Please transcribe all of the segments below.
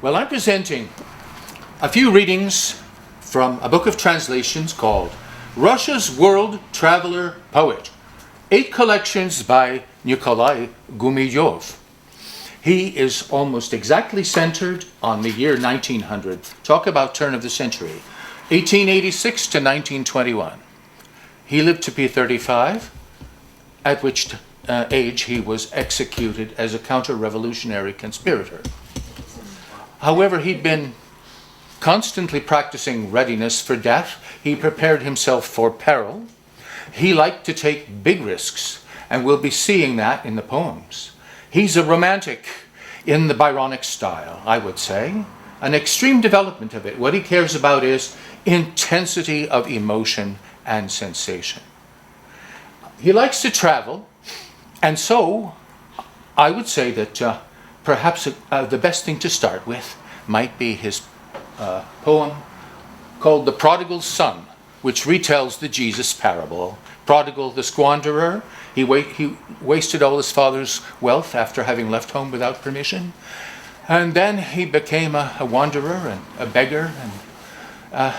Well, I'm presenting a few readings from a book of translations called Russia's World Traveler Poet, 8 collections by Nikolay Gumilev. He is almost exactly centered on the year 1900. Talk about turn of the century. 1886 to 1921. He lived to be 35, at which age he was executed as a counter-revolutionary conspirator. However, he'd been constantly practicing readiness for death. He prepared himself for peril. He liked to take big risks, and we'll be seeing that in the poems. He's a romantic in the Byronic style, I would say. An extreme development of it. What he cares about is intensity of emotion and sensation. He likes to travel, and so I would say that perhaps the best thing to start with might be his poem called The Prodigal Son, which retells the Jesus parable. Prodigal, the squanderer, he wasted all his father's wealth after having left home without permission. And then he became a wanderer and a beggar, and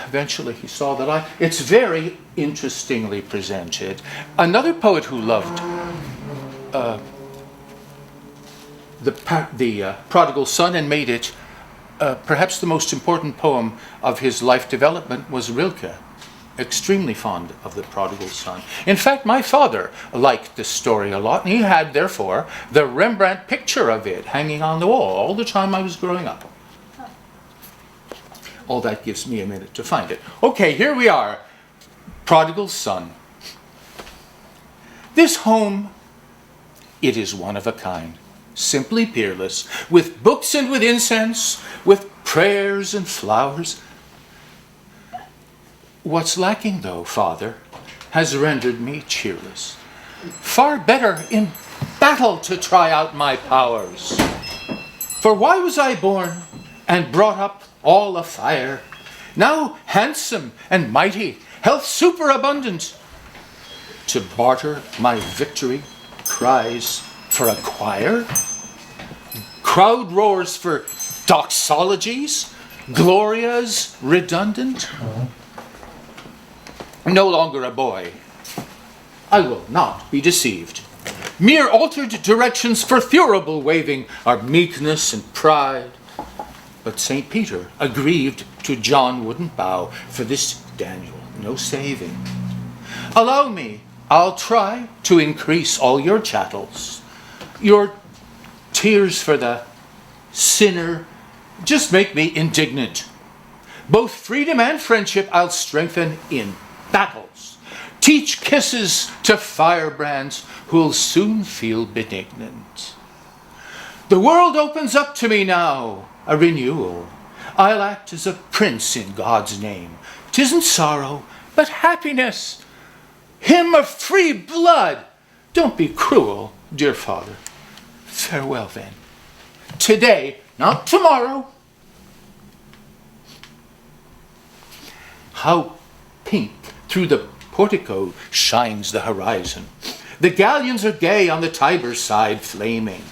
eventually he saw the light. It's very interestingly presented. Another poet who loved the Prodigal Son and made it perhaps the most important poem of his life development was Rilke. Extremely fond of the Prodigal Son. In fact, my father liked this story a lot, and he had, therefore, the Rembrandt picture of it hanging on the wall all the time I was growing up. All that gives me a minute to find it. Okay, here we are. Prodigal Son. This home, it is one of a kind, simply peerless, with books and with incense, with prayers and flowers. What's lacking, though, Father, has rendered me cheerless. Far better in battle to try out my powers. For why was I born and brought up all afire, now handsome and mighty, health superabundant, to barter my victory cries for a choir? Crowd roars for doxologies, glorias redundant? No longer a boy, I will not be deceived. Mere altered directions for thurible waving are meekness and pride. But St. Peter, aggrieved to John, wouldn't bow. For this, Daniel, no saving. Allow me, I'll try to increase all your chattels. Your tears for the sinner just make me indignant. Both freedom and friendship I'll strengthen in battles. Teach kisses to firebrands who'll soon feel benignant. The world opens up to me now, a renewal. I'll act as a prince in God's name. 'Tisn't sorrow, but happiness. Him of free blood. Don't be cruel, dear Father. Farewell then. Today, not tomorrow. How pink through the portico shines the horizon. The galleons are gay on the Tiber side flaming.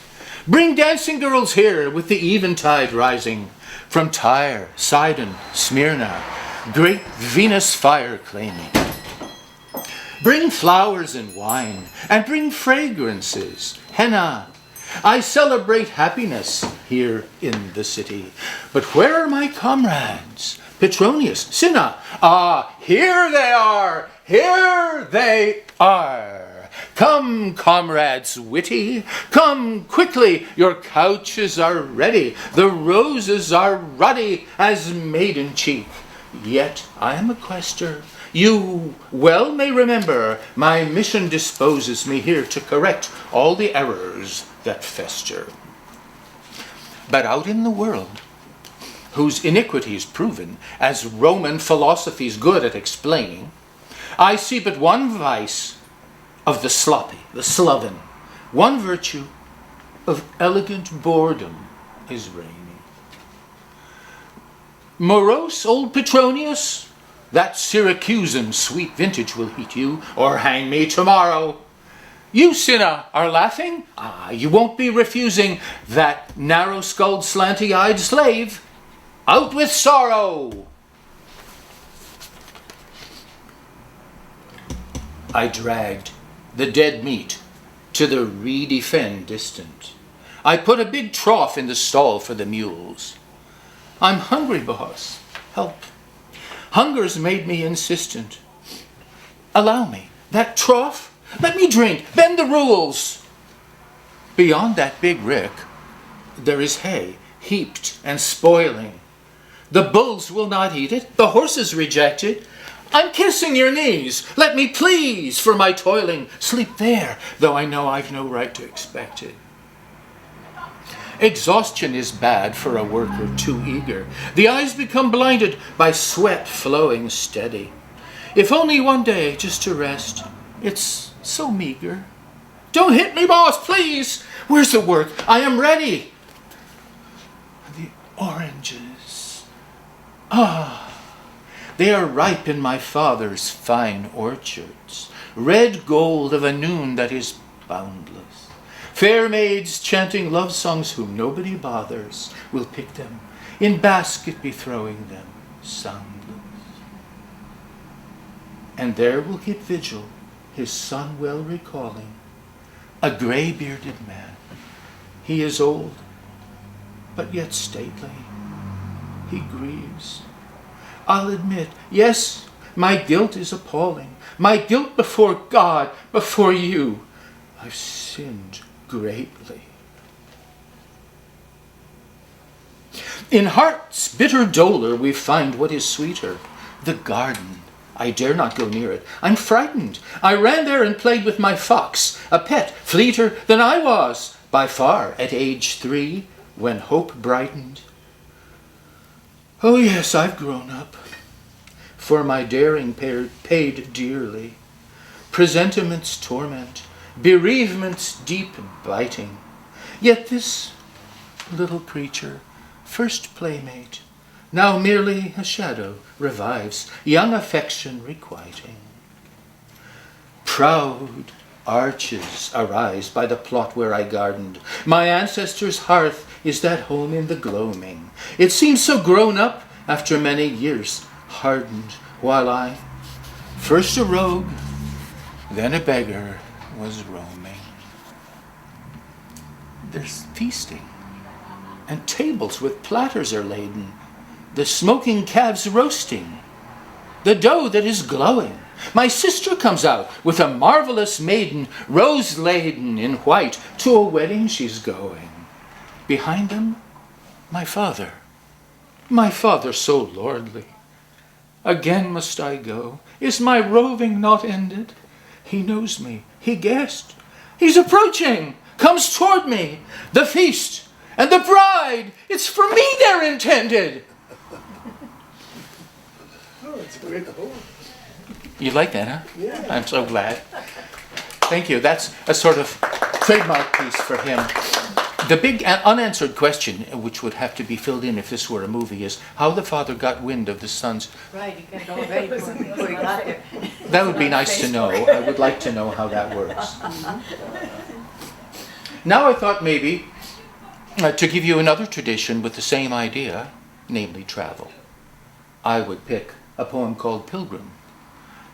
Bring dancing girls here with the eventide rising. From Tyre, Sidon, Smyrna, great Venus fire claiming. Bring flowers and wine, and bring fragrances, henna. I celebrate happiness here in the city. But where are my comrades? Petronius, Cinna. Ah, here they are, here they are. Come, comrades witty, come quickly, your couches are ready, the roses are ruddy as maiden cheek. Yet I am a quester. You well may remember, my mission disposes me here to correct all the errors that fester. But out in the world, whose iniquity is proven, as Roman philosophy's good at explaining, I see but one vice of the sloppy, the sloven, one virtue of elegant boredom is reigning. Morose old Petronius, that Syracusan sweet vintage will heat you, or hang me tomorrow. You, Cinna, are laughing? Ah, you won't be refusing that narrow-skulled, slanty-eyed slave. Out with sorrow! I dragged the dead meat to the reedy fen distant. I put a big trough in the stall for the mules. I'm hungry, boss. Help. Hunger's made me insistent. Allow me. That trough? Let me drink. Bend the rules. Beyond that big rick, there is hay, heaped and spoiling. The bulls will not eat it. The horses reject it. I'm kissing your knees. Let me please for my toiling sleep there, though I know I've no right to expect it. Exhaustion is bad for a worker too eager. The eyes become blinded by sweat flowing steady. If only one day just to rest, it's so meager. Don't hit me, boss, please. Where's the work? I am ready. The oranges. Ah, they are ripe in my father's fine orchards. Red gold of a noon that is boundless. Fair maids chanting love songs whom nobody bothers will pick them, in basket be throwing them, soundless. And there will keep vigil, his son well recalling, a grey-bearded man. He is old, but yet stately. He grieves. I'll admit, yes, my guilt is appalling. My guilt before God, before you. I've sinned greatly. In heart's bitter dolor we find what is sweeter. The garden. I dare not go near it. I'm frightened. I ran there and played with my fox, a pet, fleeter than I was, by far, at age 3, when hope brightened. Oh yes, I've grown up. For my daring paid dearly. Presentiments torment, bereavements deep biting. Yet this little creature, first playmate, now merely a shadow, revives young affection requiting. Proud arches arise by the plot where I gardened. My ancestors' hearth is that home in the gloaming. It seems so grown up after many years hardened, while I, first a rogue, then a beggar, was roaming. There's feasting, and tables with platters are laden, the smoking calves roasting, the dough that is glowing. My sister comes out with a marvelous maiden, rose-laden in white, to a wedding she's going. Behind them, my father so lordly. Again must I go. Is my roving not ended? He knows me. He guessed. He's approaching. Comes toward me. The feast and the bride. It's for me they're intended. Oh, it's a great poem. You like that, huh? Yeah. I'm so glad. Thank you. That's a sort of trademark piece for him. The big unanswered question, which would have to be filled in if this were a movie, is how the father got wind of the son's... Right, he got it all ready before he got there. That would be nice to know. I would like to know how that works. Now I thought maybe to give you another tradition with the same idea, namely travel. I would pick a poem called Pilgrim,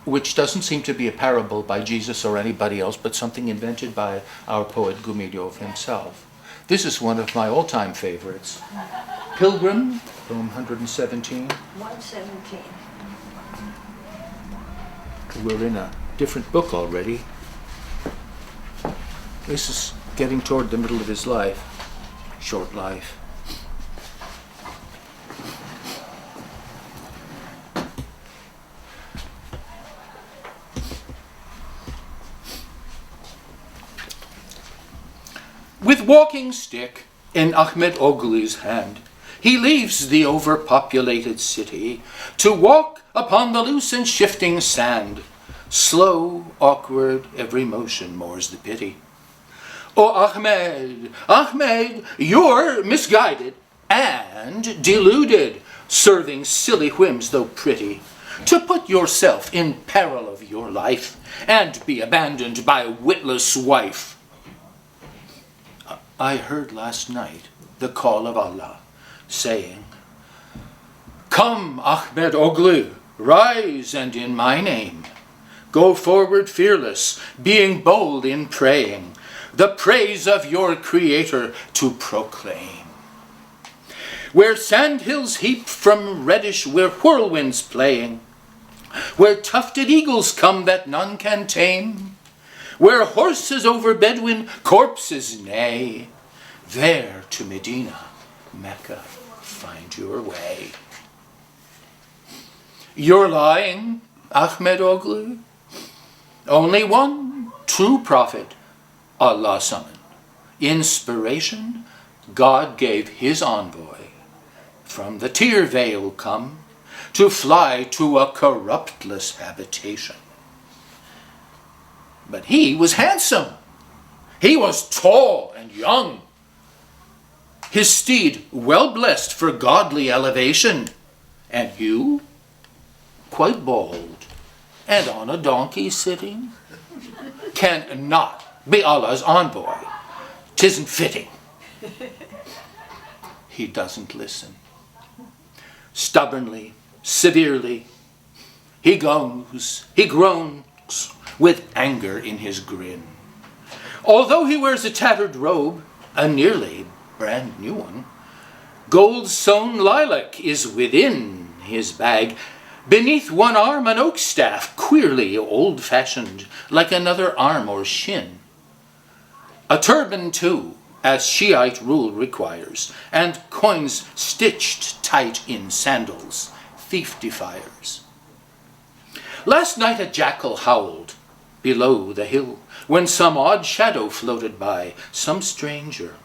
which doesn't seem to be a parable by Jesus or anybody else, but something invented by our poet Gumilev himself. This is one of my all-time favorites. Pilgrim, poem 117. 117. We're in a different book already. This is getting toward the middle of his life. Short life. With walking stick in Ahmed Oghli's hand, he leaves the overpopulated city to walk upon the loose and shifting sand. Slow, awkward, every motion more's the pity. Oh, Ahmed, you're misguided and deluded, serving silly whims though pretty. to put yourself in peril of your life and be abandoned by a witless wife. I heard last night the call of Allah, saying, "Come, Ahmed Oglu, rise and in my name, go forward fearless, being bold in praying, the praise of your Creator to proclaim. Where sandhills heap from reddish, where whirlwinds playing, where tufted eagles come that none can tame, where horses over Bedouin corpses neigh, there to Medina, Mecca, find your way." You're lying, Ahmed Oglu. Only one true prophet Allah summoned. Inspiration God gave his envoy, from the tear veil come, to fly to a corruptless habitation. But he was handsome. He was tall and young. His steed well blessed for godly elevation. And you, quite bald, and on a donkey sitting, cannot be Allah's envoy. 'Tisn't fitting. He doesn't listen. Stubbornly, severely, he groans with anger in his grin. Although he wears a tattered robe, a nearly brand new one, gold-sewn lilac is within his bag. Beneath one arm an oak staff, queerly old-fashioned, like another arm or shin. A turban, too, as Shiite rule requires, and coins stitched tight in sandals, thief defiers. Last night a jackal howled below the hill, when some odd shadow floated by, some stranger.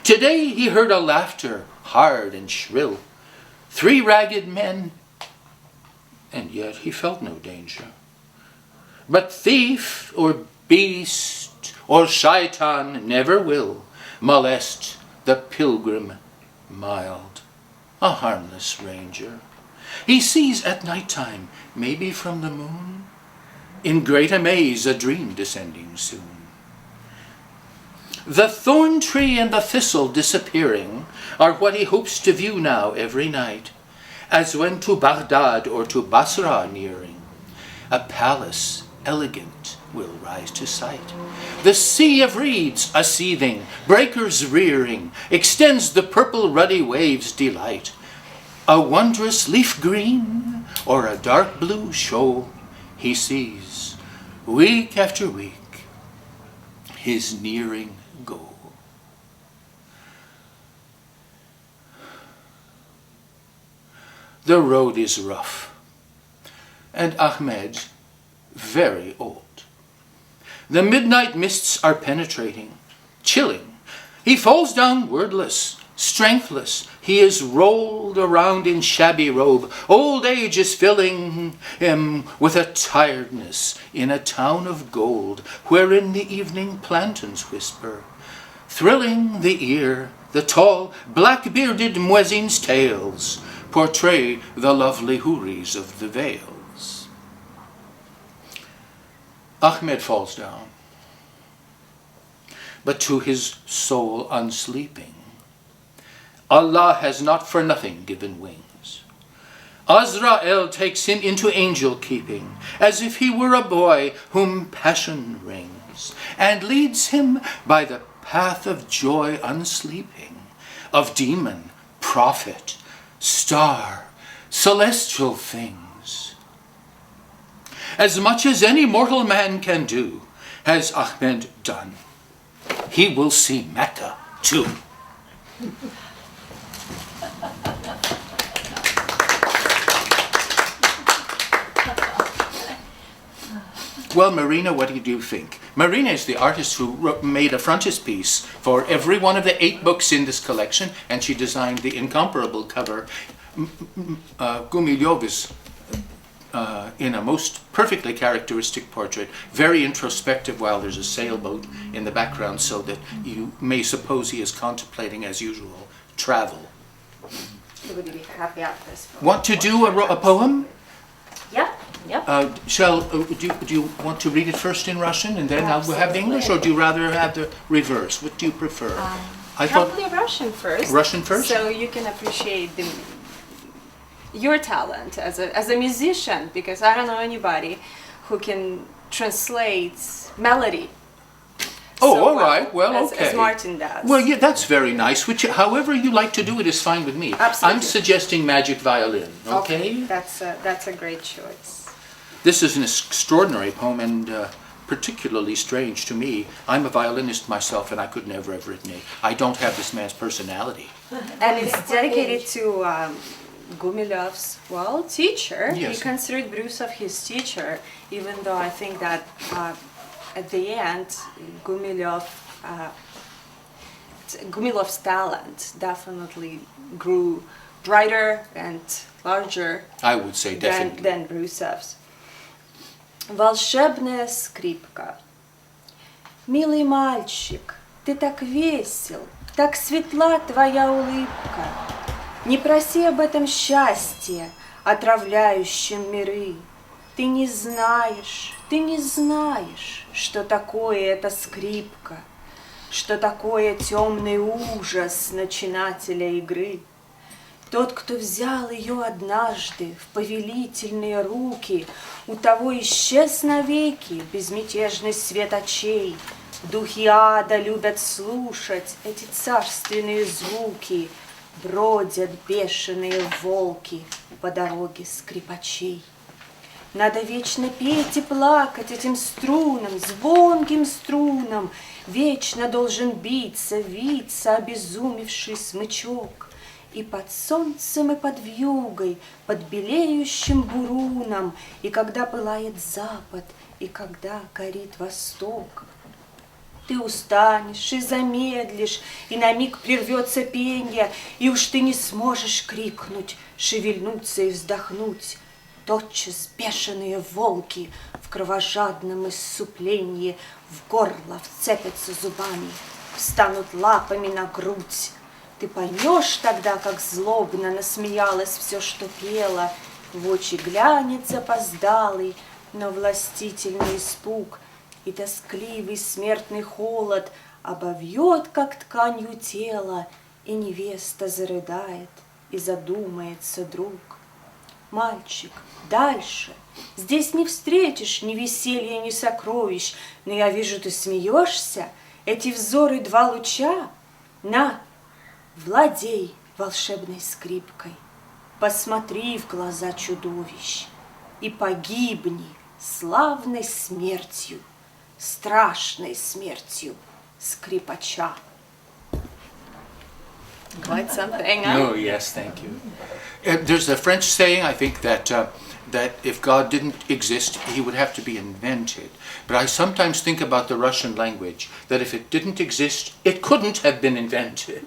Today he heard a laughter hard and shrill, 3 ragged men, and yet he felt no danger. But thief or beast or shaitan never will molest the pilgrim mild, a harmless ranger. He sees at night time, maybe from the moon, in great amaze a dream descending soon. The thorn tree and the thistle disappearing are what he hopes to view now every night, as when to Baghdad or to Basra nearing, a palace elegant will rise to sight. The sea of reeds a-seething, breakers rearing, extends the purple ruddy waves' delight. A wondrous leaf green or a dark blue shoal he sees, week after week, his nearing goal. The road is rough, and Ahmed very old. The midnight mists are penetrating, chilling. He falls down wordless, strengthless. He is rolled around in shabby robe. Old age is filling him with a tiredness in a town of gold, wherein the evening plantains whisper, thrilling the ear. The tall, black-bearded muezzin's tales portray the lovely houris of the vales. Ahmed falls down, but to his soul unsleeping, Allah has not for nothing given wings. Azrael takes him into angel keeping, as if he were a boy whom passion rings, and leads him by the path of joy unsleeping, of demon, prophet, star, celestial things. As much as any mortal man can do, has Ahmed done. He will see Mecca too. Well, Marina, what do you think? Marina is the artist who made a frontispiece for every one of the 8 books in this collection, and she designed the incomparable cover. Gumilev is in a most perfectly characteristic portrait, very introspective while there's a sailboat in the background, so that you may suppose he is contemplating, as usual, travel. Would you be happy out this? Want to do a poem? Yep. Do you want to read it first in Russian and then we'll have English, or do you rather have the reverse? What do you prefer? I Probably Russian first. Russian first? So you can appreciate your talent as a musician, because I don't know anybody who can translate melody. Oh, so all right. Well, okay. As Martin does. Well, yeah, that's very nice. However you like to do it is fine with me. Absolutely. I'm suggesting magic violin. Okay. That's a great choice. This is an extraordinary poem and particularly strange to me. I'm a violinist myself, and I could never have written it. I don't have this man's personality. And it's dedicated to Gumilev's teacher. Yes. He considered Brusov his teacher, even though I think that at the end, Gumilev's talent definitely grew brighter and larger I would say definitely. than Brusov's. Волшебная скрипка. Милый мальчик, ты так весел, так светла твоя улыбка. Не проси об этом счастье, отравляющем миры. Ты не знаешь, что такое эта скрипка, что такое темный ужас начинателя игры. Тот, кто взял ее однажды в повелительные руки, у того исчез навеки безмятежный свет очей. Духи ада любят слушать эти царственные звуки. Бродят бешеные волки по дороге скрипачей. Надо вечно петь и плакать этим струнам, звонким струнам. Вечно должен биться, виться обезумевший смычок. И под солнцем, и под вьюгой, под белеющим буруном, и когда пылает запад, и когда горит восток. Ты устанешь и замедлишь, и на миг прервется пенье, и уж ты не сможешь крикнуть, шевельнуться и вздохнуть. Тотчас бешеные волки в кровожадном иссуплении в горло вцепятся зубами, встанут лапами на грудь. Ты поймешь тогда, как злобно насмеялось все, что пело, в очи глянет запоздалый, но властительный испуг, и тоскливый смертный холод обовьет, как тканью тело, и невеста зарыдает, и задумается друг. Мальчик, дальше, здесь не встретишь ни веселья, ни сокровищ, но я вижу, ты смеешься, эти взоры два луча, на, владей волшебной скрипкой, посмотри в глаза чудовищ и погибни славной смертью, страшной смертью скрипача. Quite something, huh? Oh, yes, thank you. There's a French saying, I think, that if God didn't exist, he would have to be invented. But I sometimes think about the Russian language, that if it didn't exist, it couldn't have been invented.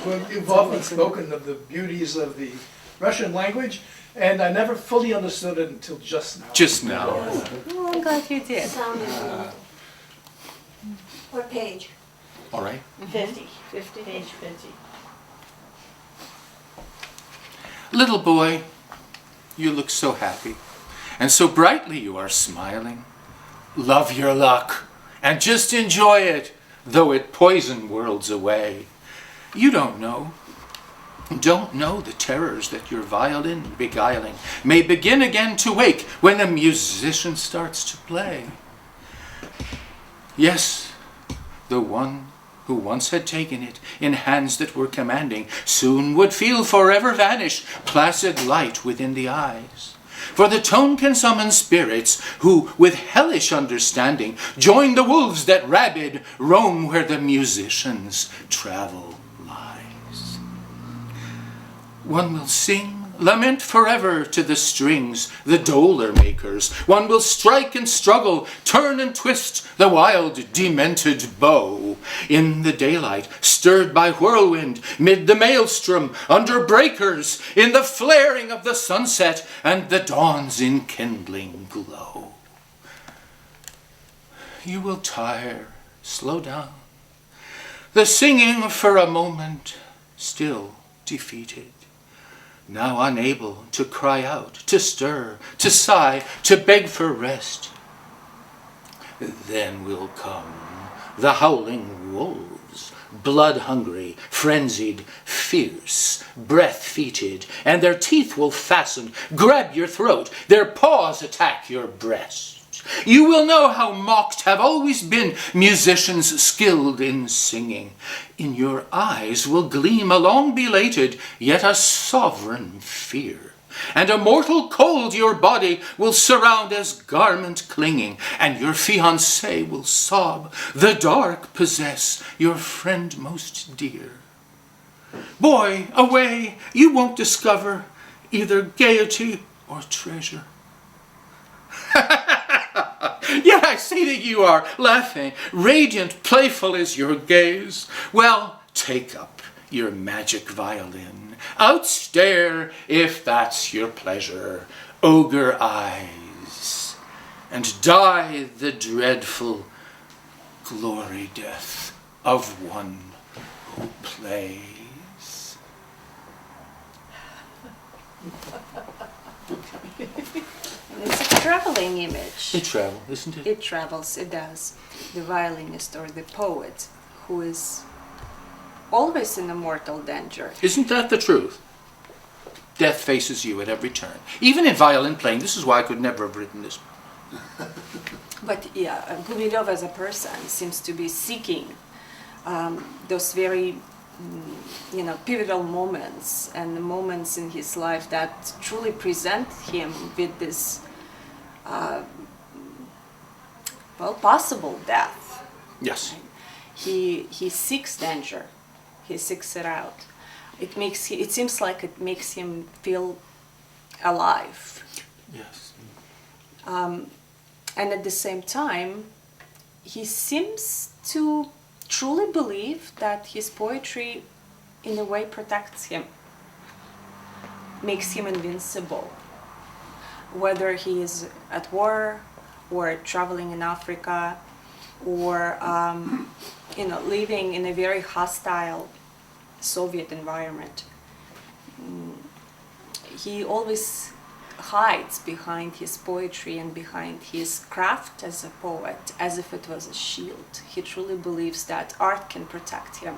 Well, you've often spoken of the beauties of the Russian language, and I never fully understood it until just now. Just now. Well, I'm glad you did. What page? All right. 50. Page 50. Little boy, you look so happy, and so brightly you are smiling. Love your luck, and just enjoy it, though it poison worlds away. You don't know the terrors that your violin beguiling may begin again to wake when the musician starts to play. Yes, the one who once had taken it in hands that were commanding soon would feel forever vanish placid light within the eyes. For the tone can summon spirits who, with hellish understanding, join the wolves that rabid roam where the musician's travel lies. One will sing, lament forever to the strings, the doler makers. One will strike and struggle, turn and twist the wild, demented bow. In the daylight, stirred by whirlwind, mid the maelstrom, under breakers, in the flaring of the sunset and the dawn's enkindling glow. You will tire, slow down, the singing for a moment, still defeated. now unable to cry out, to stir, to sigh, to beg for rest. Then will come the howling wolves, blood-hungry, frenzied, fierce, breath-feted, and their teeth will fasten, grab your throat, their paws attack your breast. You will know how mocked have always been musicians skilled in singing. In your eyes will gleam a long belated, yet a sovereign fear. And a mortal cold your body will surround as garment clinging, and your fiancé will sob, the dark possess your friend most dear. Boy, away, you won't discover either gaiety or treasure. Yet I see that you are laughing, radiant, playful is your gaze. Well, take up your magic violin, outstare, if that's your pleasure, ogre eyes, and die the dreadful glory death of one who plays. It's a traveling image. It travels, isn't it? It travels, it does. The violinist or the poet who is always in a mortal danger. Isn't that the truth? Death faces you at every turn. Even in violin playing, this is why I could never have written this. But yeah, Gumilev as a person seems to be seeking those very pivotal moments and the moments in his life that truly present him with this possible death. Yes. He seeks danger. He seeks it out. It seems like it makes him feel alive. Yes. And at the same time, he seems to truly believe that his poetry, in a way, protects him, makes him invincible. Whether he is at war, or traveling in Africa, or living in a very hostile Soviet environment, he always hides behind his poetry and behind his craft as a poet, as if it was a shield. He truly believes that art can protect him,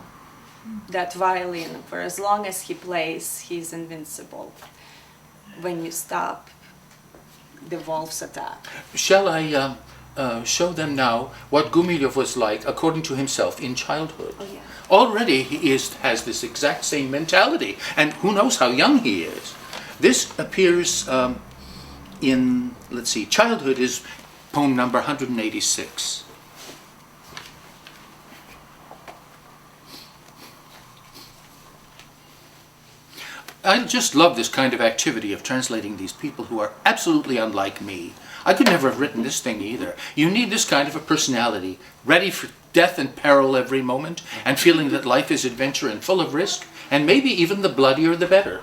that violin, for as long as he plays, he's invincible. When you stop, the wolves attack. Shall I show them now what Gumilev was like, according to himself, in childhood? Oh, yeah. Already he has this exact same mentality, and who knows how young he is. This appears in, let's see, Childhood is poem number 186. I just love this kind of activity of translating these people who are absolutely unlike me. I could never have written this thing either. You need this kind of a personality, ready for death and peril every moment, and feeling that life is adventure and full of risk, and maybe even the bloodier the better.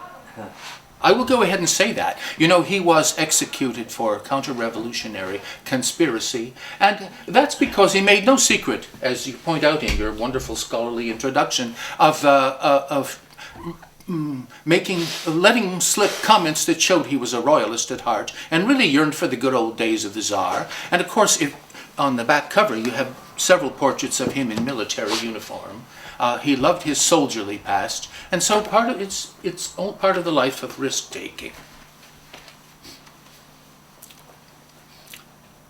I will go ahead and say that. You know, he was executed for counter-revolutionary conspiracy, and that's because he made no secret, as you point out in your wonderful scholarly introduction, of letting slip comments that showed he was a royalist at heart and really yearned for the good old days of the Tsar. And of course, on the back cover you have several portraits of him in military uniform. He loved his soldierly past, and so it's all part of the life of risk-taking.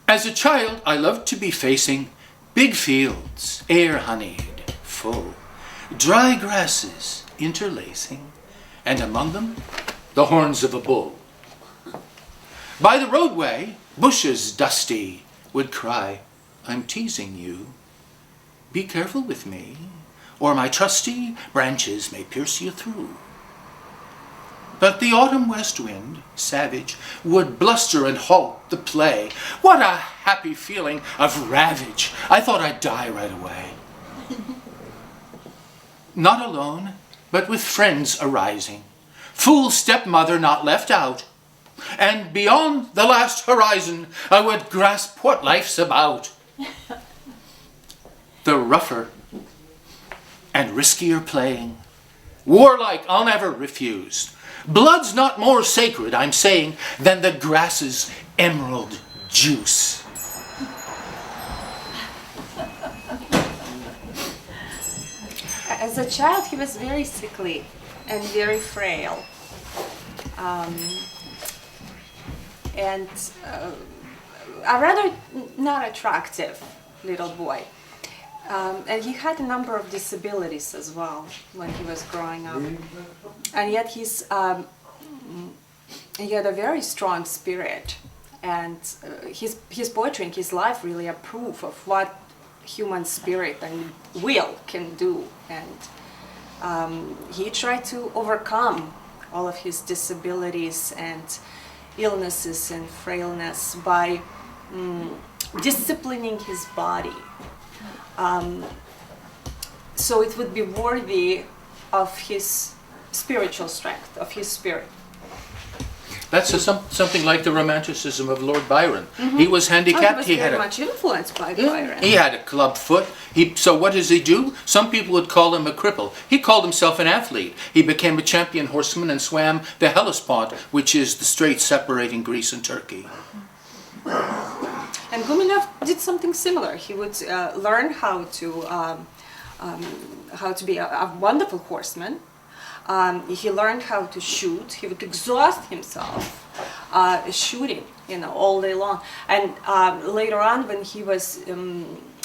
As a child, I loved to be facing big fields, air-honeyed, full, dry grasses interlacing, and among them, the horns of a bull. By the roadway, bushes dusty would cry, "I'm teasing you. Be careful with me, or my trusty branches may pierce you through." But the autumn west wind, savage, would bluster and halt the play. What a happy feeling of ravage. I thought I'd die right away. Not alone, but with friends arising. Fool stepmother not left out. And beyond the last horizon, I would grasp what life's about. The rougher and riskier playing, warlike I'll never refuse. Blood's not more sacred, I'm saying, than the grass's emerald juice. As a child, he was very sickly and very frail. And a rather not attractive little boy. And he had a number of disabilities as well when he was growing up. And yet he had a very strong spirit. And his poetry and his life really are proof of what human spirit and will can do. And he tried to overcome all of his disabilities and illnesses and frailness by disciplining his body. So it would be worthy of his spiritual strength, of his spirit. That's something like the Romanticism of Lord Byron. He was handicapped. He was very much influenced by Byron. He had a club foot. So what does he do? Some people would call him a cripple. He called himself an athlete. He became a champion horseman and swam the Hellespont, which is the strait separating Greece and Turkey. And Gumilev did something similar. He would learn how to be a wonderful horseman. He learned how to shoot. He would exhaust himself shooting, all day long. And later on, when he was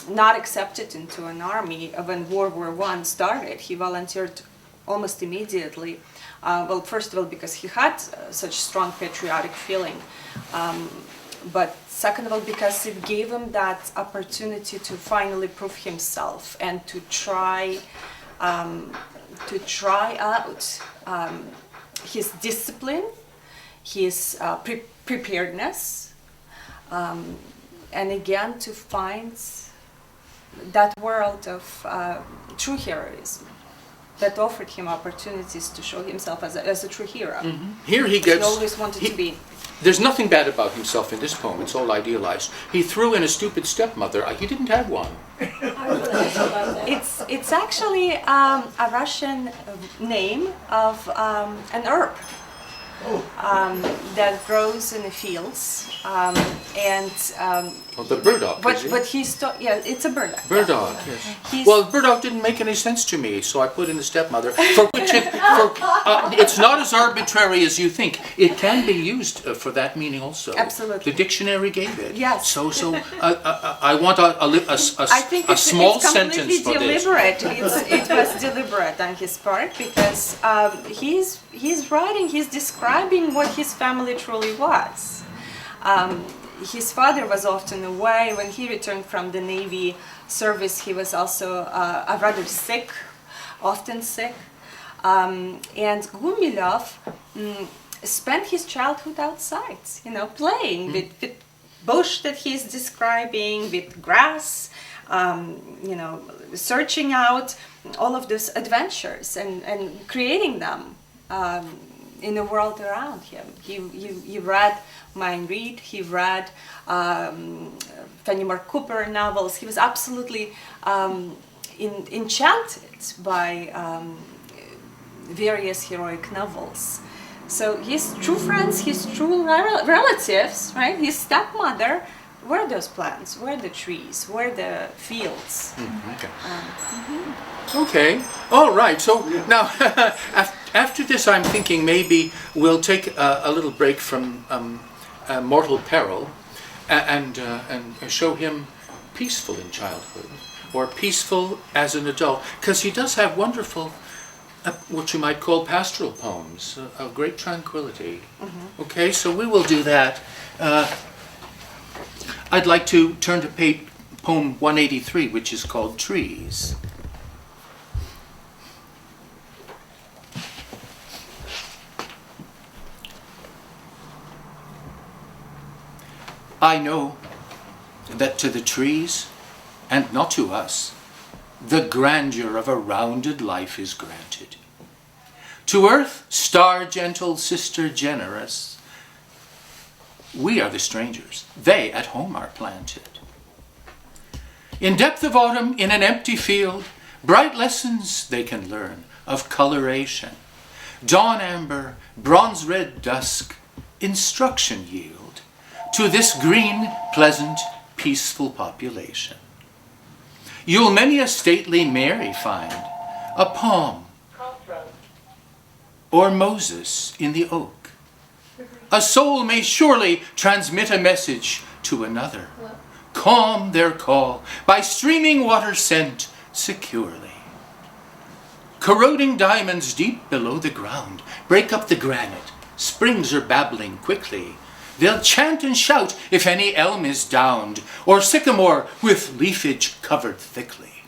not accepted into an army, when World War I started, he volunteered almost immediately. Well, first of all, because he had such strong patriotic feeling, but second of all, because it gave him that opportunity to finally prove himself and to try out his discipline, his preparedness, and again to find that world of true heroism that offered him opportunities to show himself as a true hero. Here he gets. He always wanted to be. There's nothing bad about himself in this poem. It's all idealized. He threw in a stupid stepmother. He didn't have one. It's actually a Russian name of an herb that grows in the fields, The burdock. but it's a burdock. Burdock, yes. Well, burdock didn't make any sense to me, so I put in the stepmother. For which it's not as arbitrary as you think. It can be used for that meaning also. Absolutely. The dictionary gave it. Yes. So I want I think a small it's sentence for this. deliberate. It was deliberate on his part because he's writing, he's describing what his family truly was. His father was often away. When he returned from the Navy service, he was also rather sick, often sick. And Gumilev spent his childhood outside, playing with bush that he's describing, with grass, searching out all of those adventures and creating them in the world around him. He read Mein Reed, he read Fenimore Cooper novels. He was absolutely enchanted by various heroic novels. So his true friends, his true relatives, right? His stepmother, were those plants, were the trees, were the fields. Okay. All right. So now, after this, I'm thinking maybe we'll take a little break from mortal peril and show him peaceful in childhood or peaceful as an adult, because he does have wonderful, what you might call pastoral poems of great tranquility. Okay. So we will do that. I'd like to turn to poem 183, which is called Trees. I know that to the trees, and not to us, the grandeur of a rounded life is granted. To earth, star gentle, sister generous, we are the strangers, they at home are planted. In depth of autumn, in an empty field, bright lessons they can learn of coloration. dawn amber, bronze red dusk, instruction yield to this green, pleasant, peaceful population. You'll many a stately Mary find, a palm, or Moses in the oak. A soul may surely transmit a message to another, calm their call by streaming water sent securely. Corroding diamonds deep below the ground break up the granite, springs are babbling quickly. They'll chant and shout if any elm is downed, or sycamore with leafage covered thickly.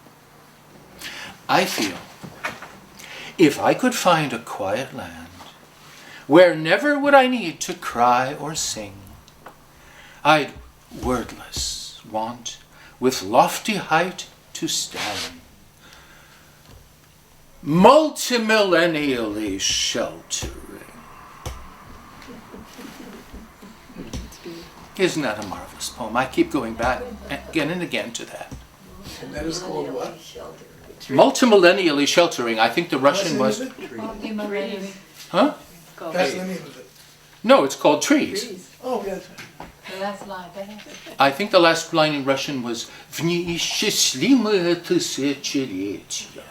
I feel, if I could find a quiet land, where never would I need to cry or sing, I'd, wordless, want, with lofty height to stand, multimillennially sheltering. Isn't that a marvelous poem? I keep going back again and again to that. And that is called what? Multimillennially sheltering. I think the Russian was... Huh? That's the name of it. No, it's called Trees. Oh, yes. The last line. I think the last line in Russian was В неисчислимое тысячелетие.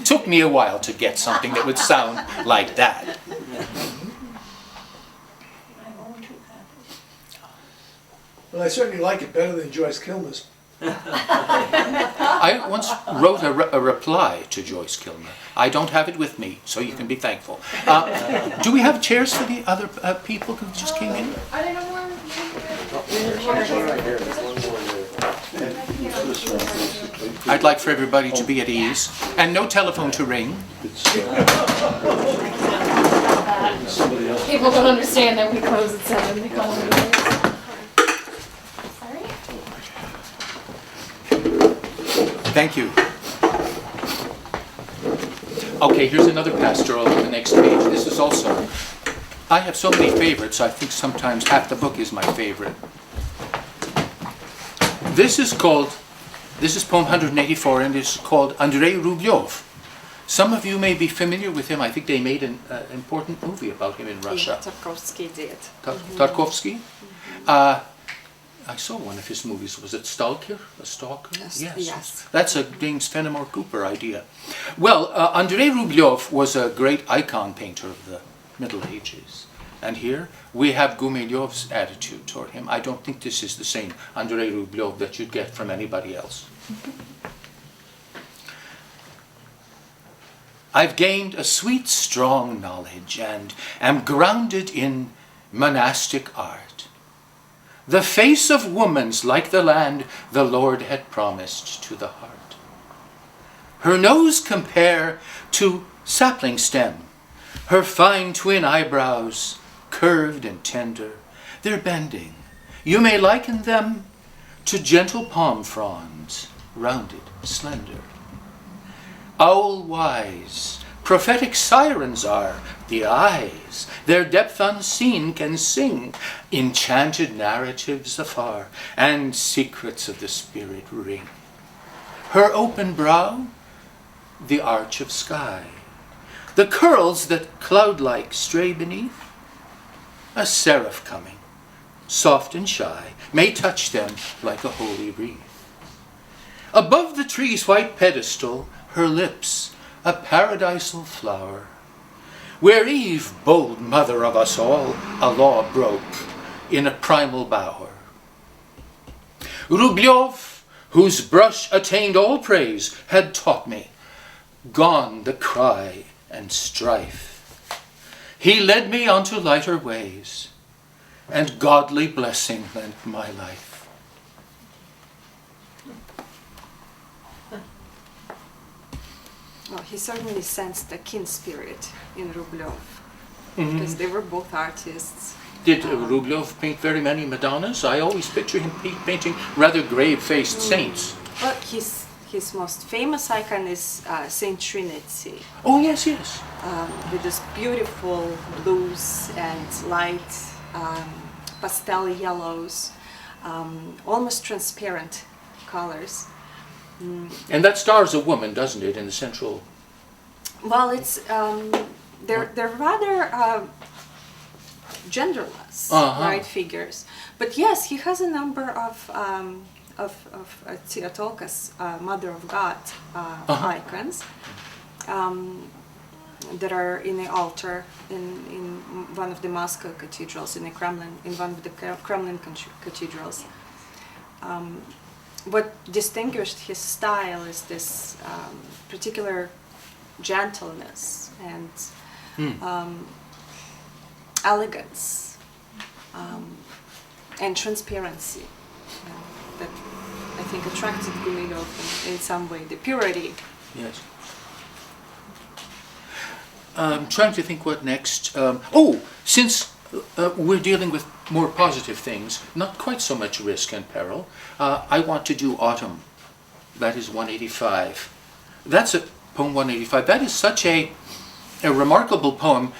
Took me a while to get something that would sound like that. Well, I certainly like it better than Joyce Kilmer's. I once wrote a reply to Joyce Kilmer. I don't have it with me, so you can be thankful. Do we have chairs for the other people who just came in? Are they no more? I'd like for everybody to be at ease, and no telephone to ring. People don't understand that we close at 7. They call me. Thank you. Okay, here's another pastoral on the next page. This is also, I have so many favorites, I think sometimes half the book is my favorite. This is poem 184, and it's called Andrei Rublev. Some of you may be familiar with him. I think they made an important movie about him in Russia. Tarkovsky did. Tarkovsky? I saw one of his movies. Was it Stalker? A Stalker? Yes. That's a James Fenimore Cooper idea. Well, Andrei Rublev was a great icon painter of the Middle Ages. And here we have Gumilev's attitude toward him. I don't think this is the same Andrei Rublev that you'd get from anybody else. I've gained a sweet, strong knowledge and am grounded in monastic art. The face of woman's like the land the Lord had promised to the heart. Her nose compare to sapling stem, her fine twin eyebrows, curved and tender, they're bending. You may liken them to gentle palm fronds, rounded, slender. Owl wise, prophetic sirens are the eyes. Their depth unseen can sing enchanted narratives afar, and secrets of the spirit ring. Her open brow, the arch of sky. The curls that cloud-like stray beneath, a seraph coming, soft and shy, may touch them like a holy wreath. Above the tree's white pedestal, her lips, a paradisal flower, where Eve, bold mother of us all, a law broke in a primal bower. Rublev, whose brush attained all praise, had taught me, gone the cry and strife. He led me onto lighter ways, and godly blessing lent my life. Well, he certainly sensed the kin spirit in Rublev, because they were both artists. Did Rublev paint very many Madonnas? I always picture him painting rather grave-faced saints. Well, his most famous icon is Saint Trinity, Oh, yes. with this beautiful blues and light pastel yellows, almost transparent colors. And that stars a woman, doesn't it, in the central Well, it's they're rather genderless, right, figures. But yes, he has a number of Theotokos, Mother of God, icons that are in the altar in one of the Moscow cathedrals, in the Kremlin, in one of the Kremlin cathedrals. What distinguished his style is this particular gentleness and elegance and transparency that I think attracted Gumilev in some way, the purity. Yes. I'm trying to think what next. Since we're dealing with more positive things, not quite so much risk and peril, I want to do Autumn. That is 185. That's a poem 185. That is such a remarkable poem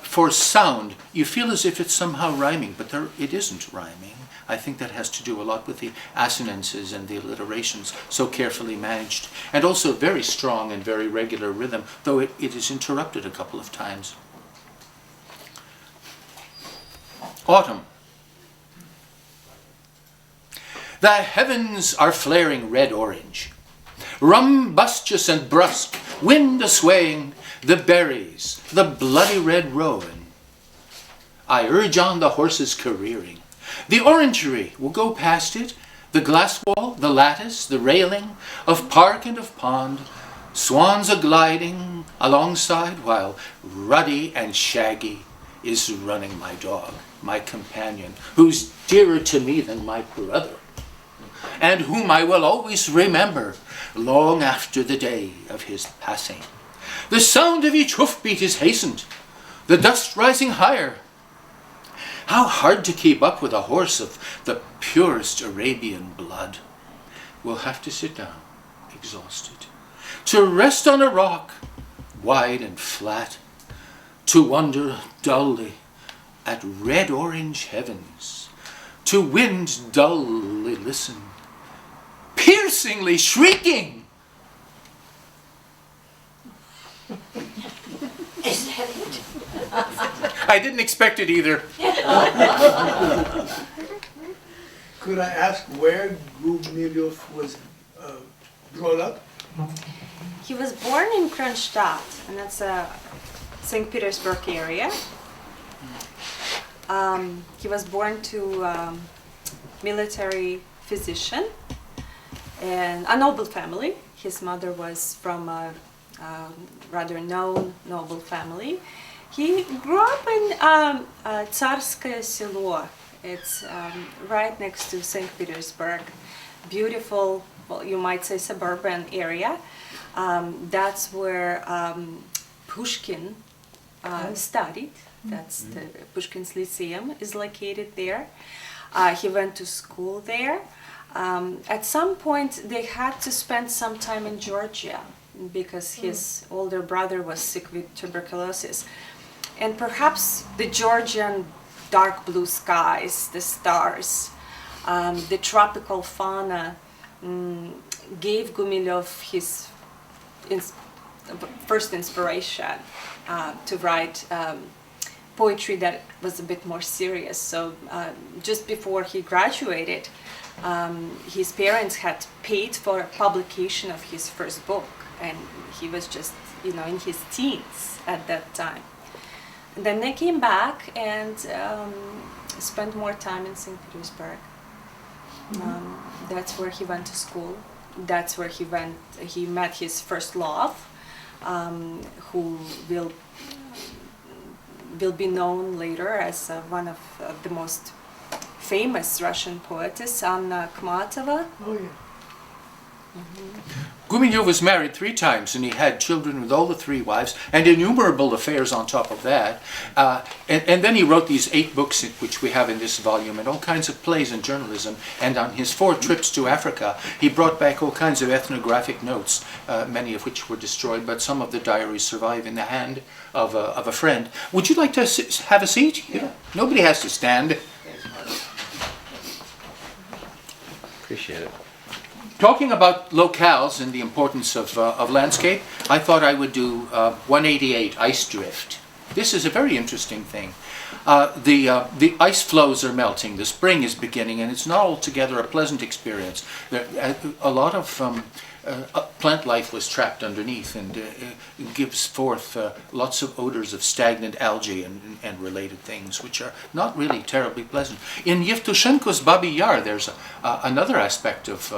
for sound. You feel as if it's somehow rhyming, but it isn't rhyming. I think that has to do a lot with the assonances and the alliterations, so carefully managed, and also very strong and very regular rhythm, though it is interrupted a couple of times. Autumn. The heavens are flaring red-orange, rumbustious and brusque, wind a-swaying, the berries, the bloody red rowan. I urge on the horses careering. The orangery will go past it, the glass wall, the lattice, the railing, of park and of pond, swans a-gliding alongside, while ruddy and shaggy is running my dog, my companion, who's dearer to me than my brother, and whom I will always remember long after the day of his passing. The sound of each hoofbeat is hastened, the dust rising higher. How hard to keep up with a horse of the purest Arabian blood. We'll have to sit down, exhausted, to rest on a rock, wide and flat, to wonder dully at red-orange heavens, to wind dully listen, piercingly shrieking. Is that it? I didn't expect it either. Could I ask where Gumilev was brought up? He was born in Kronstadt, and that's a St. Petersburg area. He was born to a military physician and a noble family. His mother was from a rather known noble family. He grew up in Tsarskoye Selo. It's right next to St. Petersburg. Beautiful, well, you might say suburban area. That's where Pushkin studied. That's the Pushkin's Lyceum is located there. He went to school there. At some point, they had to spend some time in Georgia because his older brother was sick with tuberculosis. And perhaps the Georgian dark blue skies, the stars, the tropical fauna gave Gumilev his first inspiration to write poetry that was a bit more serious. So just before he graduated, his parents had paid for publication of his first book, and he was just, in his teens at that time. And then they came back and spent more time in St. Petersburg. That's where he went to school. That's where he met his first love, who will be known later as one of the most famous Russian poetess, Anna Akhmatova. Oh, yeah. Gumilev was married 3 times, and he had children with all the 3 wives, and innumerable affairs on top of that. And then he wrote these 8 books, which we have in this volume, and all kinds of plays and journalism. And on his 4 trips to Africa, he brought back all kinds of ethnographic notes, many of which were destroyed, but some of the diaries survive in the hand of a friend. Would you like to have a seat? Yeah. Nobody has to stand. Appreciate it. talking about locales and the importance of landscape, I thought I would do 188, ice drift. This is a very interesting thing. The ice floes are melting, the spring is beginning, and it's not altogether a pleasant experience. A lot of plant life was trapped underneath, and gives forth lots of odors of stagnant algae and related things, which are not really terribly pleasant. In Yevtushenko's Babi Yar, there's another aspect of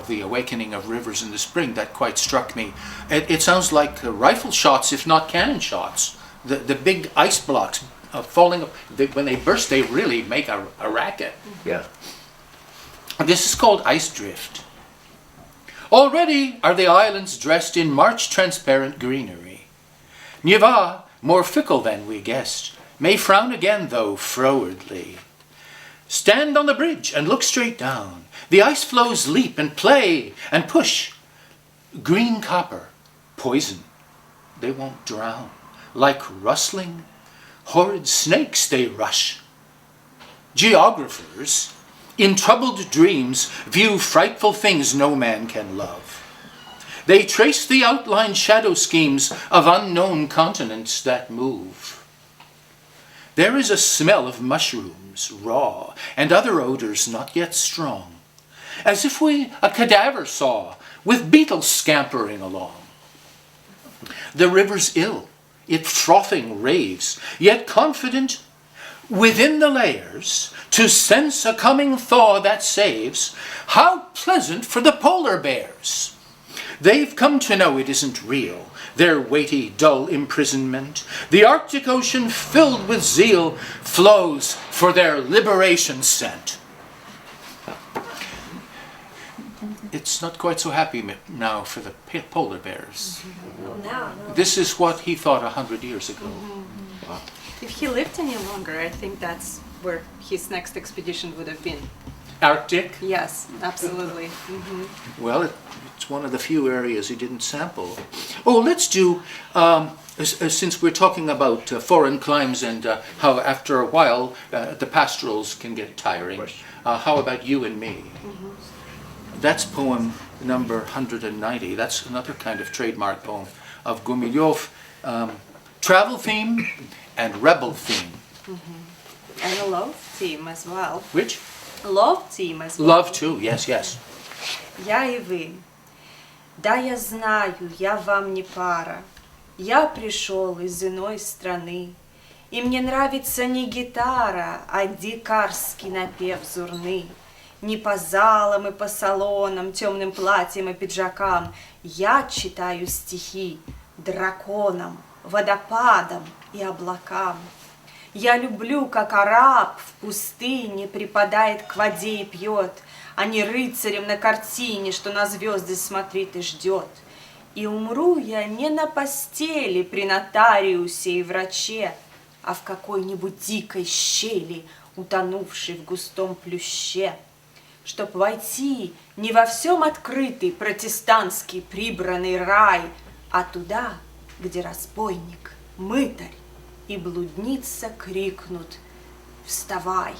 the awakening of rivers in the spring that quite struck me. It sounds like rifle shots, if not cannon shots. The big ice blocks falling up, when they burst, they really make a racket. Yeah. This is called ice drift. Already are the islands dressed in March transparent greenery. Neva, more fickle than we guessed, may frown again, though frowardly. Stand on the bridge and look straight down. The ice floes leap and play and push. Green copper, poison, they won't drown. Like rustling, horrid snakes they rush. Geographers, in troubled dreams, view frightful things no man can love. They trace the outlined shadow schemes of unknown continents that move. There is a smell of mushrooms, raw, and other odors not yet strong, as if we a cadaver saw, with beetles scampering along. The river's ill, it frothing raves, yet confident within the layers to sense a coming thaw that saves. How pleasant for the polar bears! They've come to know it isn't real, their weighty, dull imprisonment. The Arctic Ocean, filled with zeal, flows for their liberation scent. It's not quite so happy now for the polar bears. No. This is what he thought 100 years ago. If he lived any longer, I think that's where his next expedition would have been. Arctic? Yes, absolutely. Well, it's one of the few areas he didn't sample. Oh, let's do, since we're talking about foreign climes and how after a while the pastorals can get tiring, how about You and Me? That's poem number 190. That's another kind of trademark poem of Gumilev. Travel theme and rebel theme. And a love theme as well. Which? Love theme as well. Love too, yes, yes. Я и вы. Да, я знаю, я вам не пара. Я пришел из иной страны. И мне нравится не гитара, а дикарский напев зурны. Не по залам и по салонам, темным платьям и пиджакам. Я читаю стихи драконам, водопадам и облакам. Я люблю, как араб в пустыне припадает к воде и пьет, а не рыцарем на картине, что на звезды смотрит и ждет. И умру я не на постели при нотариусе и враче, а в какой-нибудь дикой щели, утонувшей в густом плюще. Чтоб войти не во всем открытый протестантский прибранный рай, а туда, где разбойник, мытарь и блудница крикнут «Вставай!».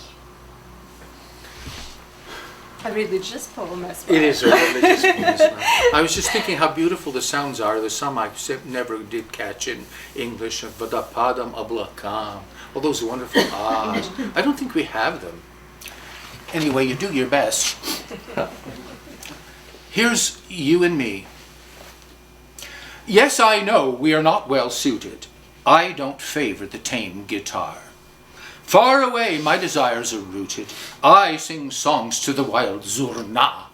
A religious poem as well. It is a religious poem as well. I was just thinking how beautiful the sounds are. There's some I never did catch in English. Vadapadam, ablakam. All those wonderful ahs. I don't think we have them. Anyway, you do your best. Here's You and Me. Yes, I know we are not well suited. I don't favor the tame guitar. Far away my desires are rooted. I sing songs to the wild zurna.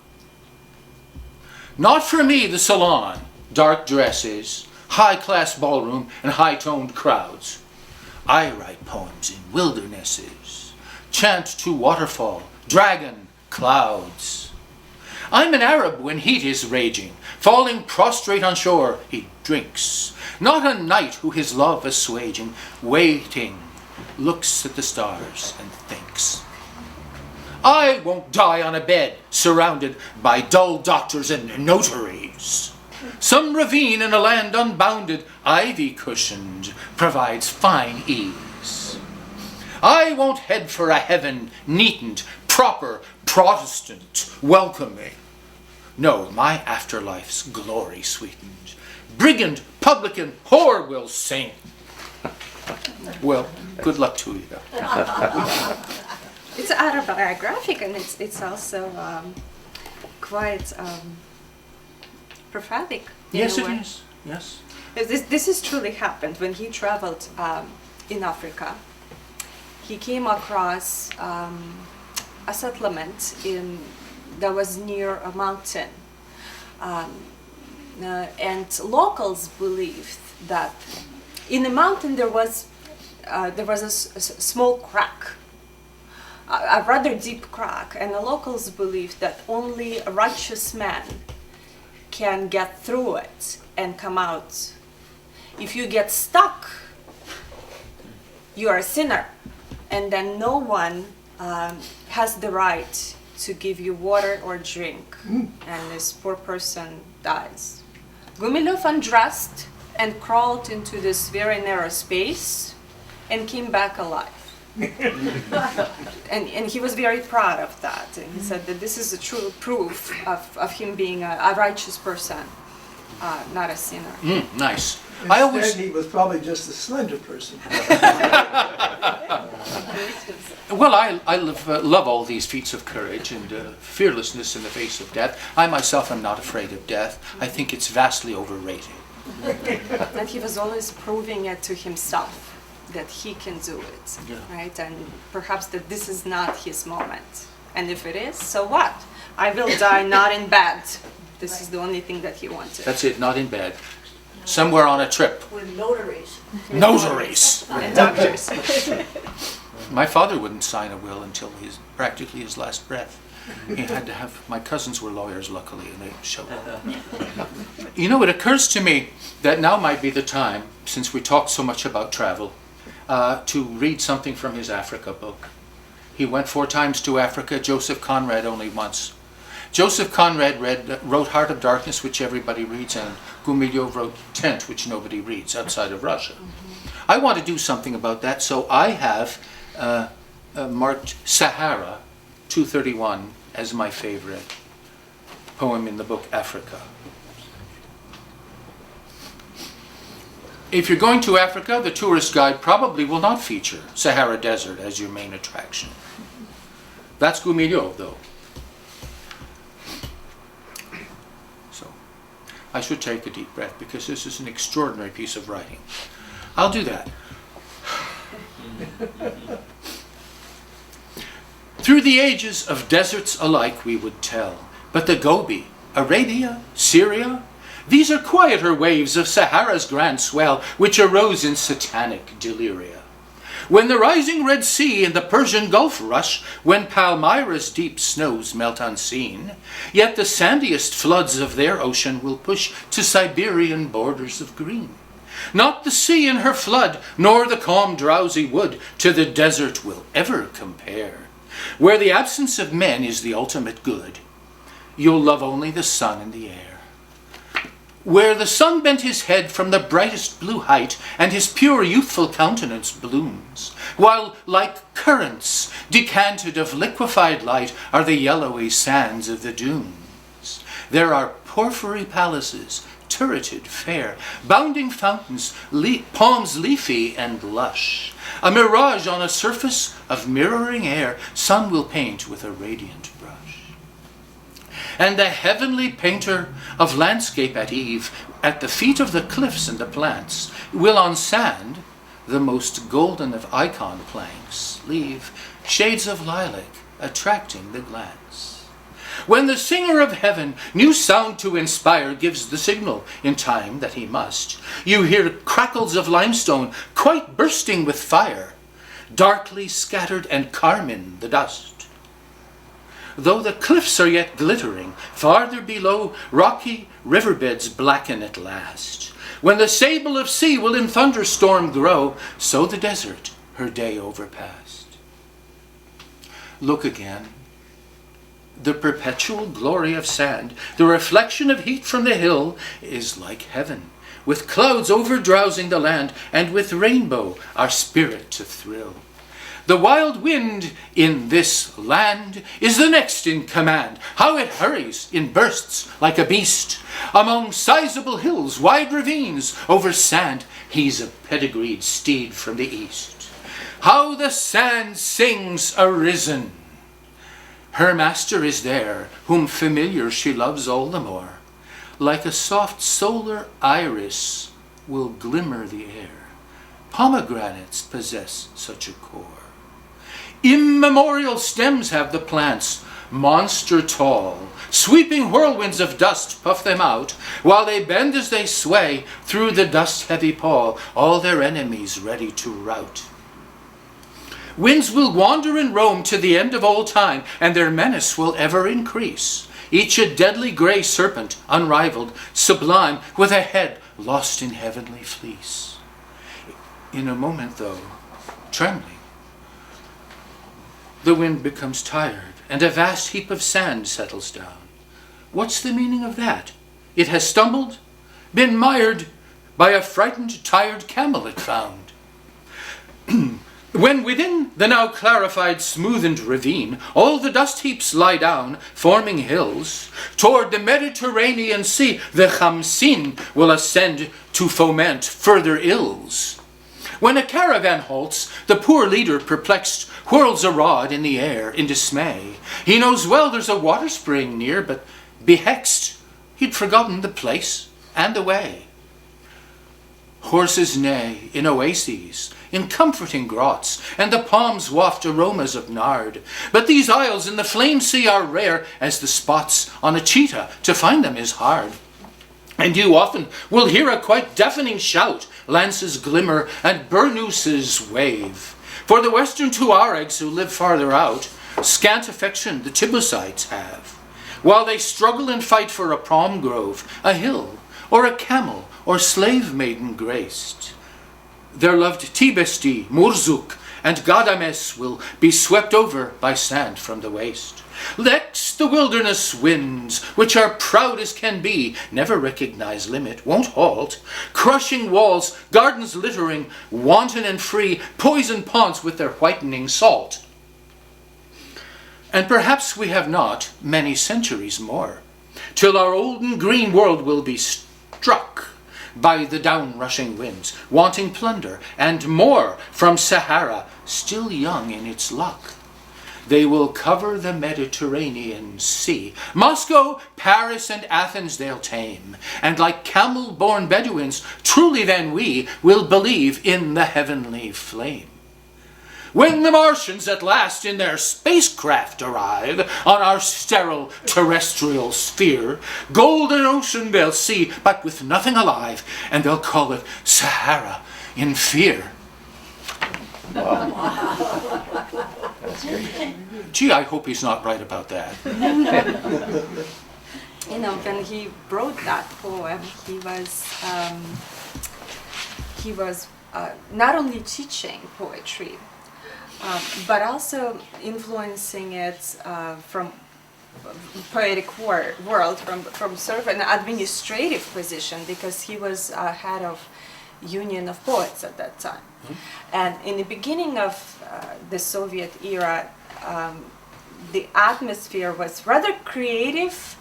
Not for me the salon, dark dresses, high-class ballroom, and high-toned crowds. I write poems in wildernesses, chant to waterfall, dragon, clouds. I'm an Arab when heat is raging. Falling prostrate on shore, he drinks. Not a knight who his love assuaging, waiting, looks at the stars and thinks. I won't die on a bed surrounded by dull doctors and notaries. Some ravine in a land unbounded, ivy-cushioned, provides fine ease. I won't head for a heaven neatened, proper, Protestant, welcoming. No, my afterlife's glory sweetened. Brigand, publican, whore will sing. Well, good luck to you. It's autobiographic, and it's also quite prophetic. Yes, in a it way. is. Yes. This has truly happened when he traveled in Africa. He came across a settlement that was near a mountain, and locals believed that in the mountain there was a small crack, a rather deep crack, and the locals believed that only a righteous man can get through it and come out. If you get stuck, you are a sinner, and then no one has the right to give you water or drink, and this poor person dies. Gumilev undressed and crawled into this very narrow space and came back alive. and he was very proud of that, and he said that this is a true proof of him being a righteous person, not a sinner. Nice. Instead, he was probably just a slender person. Well, I love all these feats of courage and fearlessness in the face of death. I myself am not afraid of death. I think it's vastly overrated. And he was always proving it to himself that he can do it, right? And perhaps that this is not his moment. And if it is, so what? I will die not in bed. This is the only thing that he wanted. That's it, not in bed. Somewhere on a trip. With notaries. Notaries. And doctors. My father wouldn't sign a will until practically his last breath. He had to have, my cousins were lawyers luckily, and they showed up. You know, it occurs to me that now might be the time, since we talked so much about travel, to read something from his Africa book. He went 4 times to Africa, Joseph Conrad only once. Joseph Conrad wrote Heart of Darkness, which everybody reads, and Gumilev wrote Tent, which nobody reads outside of Russia. I want to do something about that, so I have marked Sahara 231 as my favorite poem in the book Africa. If you're going to Africa, the tourist guide probably will not feature Sahara Desert as your main attraction. That's Gumilev, though. So, I should take a deep breath because this is an extraordinary piece of writing. I'll do that. Through the ages of deserts alike we would tell, but the Gobi, Arabia, Syria, these are quieter waves of Sahara's grand swell, which arose in satanic deliria. When the rising Red Sea and the Persian Gulf rush, when Palmyra's deep snows melt unseen, yet the sandiest floods of their ocean will push to Siberian borders of green. Not the sea in her flood, nor the calm drowsy wood, to the desert will ever compare. Where the absence of men is the ultimate good, you'll love only the sun and the air. Where the sun bent his head from the brightest blue height, and his pure youthful countenance blooms, while like currents decanted of liquefied light are the yellowy sands of the dunes. There are porphyry palaces, turreted fair, bounding fountains, palms leafy and lush. A mirage on a surface of mirroring air, sun will paint with a radiant brush. And the heavenly painter of landscape at eve, at the feet of the cliffs and the plants, will on sand, the most golden of icon planks, leave shades of lilac attracting the glance. When the singer of heaven, new sound to inspire, gives the signal in time that he must, you hear crackles of limestone quite bursting with fire, darkly scattered and carmine the dust. Though the cliffs are yet glittering, farther below rocky riverbeds blacken at last. When the sable of sea will in thunderstorm grow, so the desert her day overpast. Look again. The perpetual glory of sand, the reflection of heat from the hill, is like heaven, with clouds overdrowsing the land, and with rainbow our spirit to thrill. The wild wind in this land is the next in command. How it hurries in bursts like a beast. Among sizable hills, wide ravines, over sand, he's a pedigreed steed from the east. How the sand sings arisen! Her master is there, whom familiar she loves all the more. Like a soft solar iris will glimmer the air. Pomegranates possess such a core. Immemorial stems have the plants, monster tall. Sweeping whirlwinds of dust puff them out, while they bend as they sway through the dust-heavy pall, all their enemies ready to rout. Winds will wander and roam to the end of all time, and their menace will ever increase. Each a deadly grey serpent, unrivaled, sublime, with a head lost in heavenly fleece. In a moment, though, trembling, the wind becomes tired, and a vast heap of sand settles down. What's the meaning of that? It has stumbled, been mired by a frightened, tired camel it found. When within the now clarified, smoothened ravine, all the dust heaps lie down, forming hills, toward the Mediterranean Sea, the Khamsin will ascend to foment further ills. When a caravan halts, the poor leader, perplexed, whirls a rod in the air in dismay. He knows well there's a water spring near, but behexed, he'd forgotten the place and the way. Horses neigh in oases, in comforting grots, and the palms waft aromas of nard. But these isles in the flame sea are rare as the spots on a cheetah. To find them is hard. And you often will hear a quite deafening shout, lances glimmer and burnooses wave. For the western Tuaregs who live farther out, scant affection the Tibusites have, while they struggle and fight for a palm grove, a hill, or a camel, or slave maiden graced. Their loved Tibesti, Murzuk, and Gadames will be swept over by sand from the waste. Next, the wilderness winds, which are proud as can be, never recognize limit, won't halt. Crushing walls, gardens littering, wanton and free, poison ponds with their whitening salt. And perhaps we have not many centuries more, till our olden green world will be struck by the down-rushing winds, wanting plunder, and more from Sahara, still young in its luck. They will cover the Mediterranean Sea. Moscow, Paris, and Athens they'll tame, and like camel-born Bedouins, truly then we will believe in the heavenly flame. When the Martians at last in their spacecraft arrive on our sterile terrestrial sphere, golden ocean they'll see, but with nothing alive, and they'll call it Sahara in fear. That's great. Gee, I hope he's not right about that. You know, when he wrote that poem, he was not only teaching poetry, but also influencing it from poetic world, from sort of an administrative position, because he was head of Union of Poets at that time. Mm-hmm. And in the beginning of the Soviet era, the atmosphere was rather creative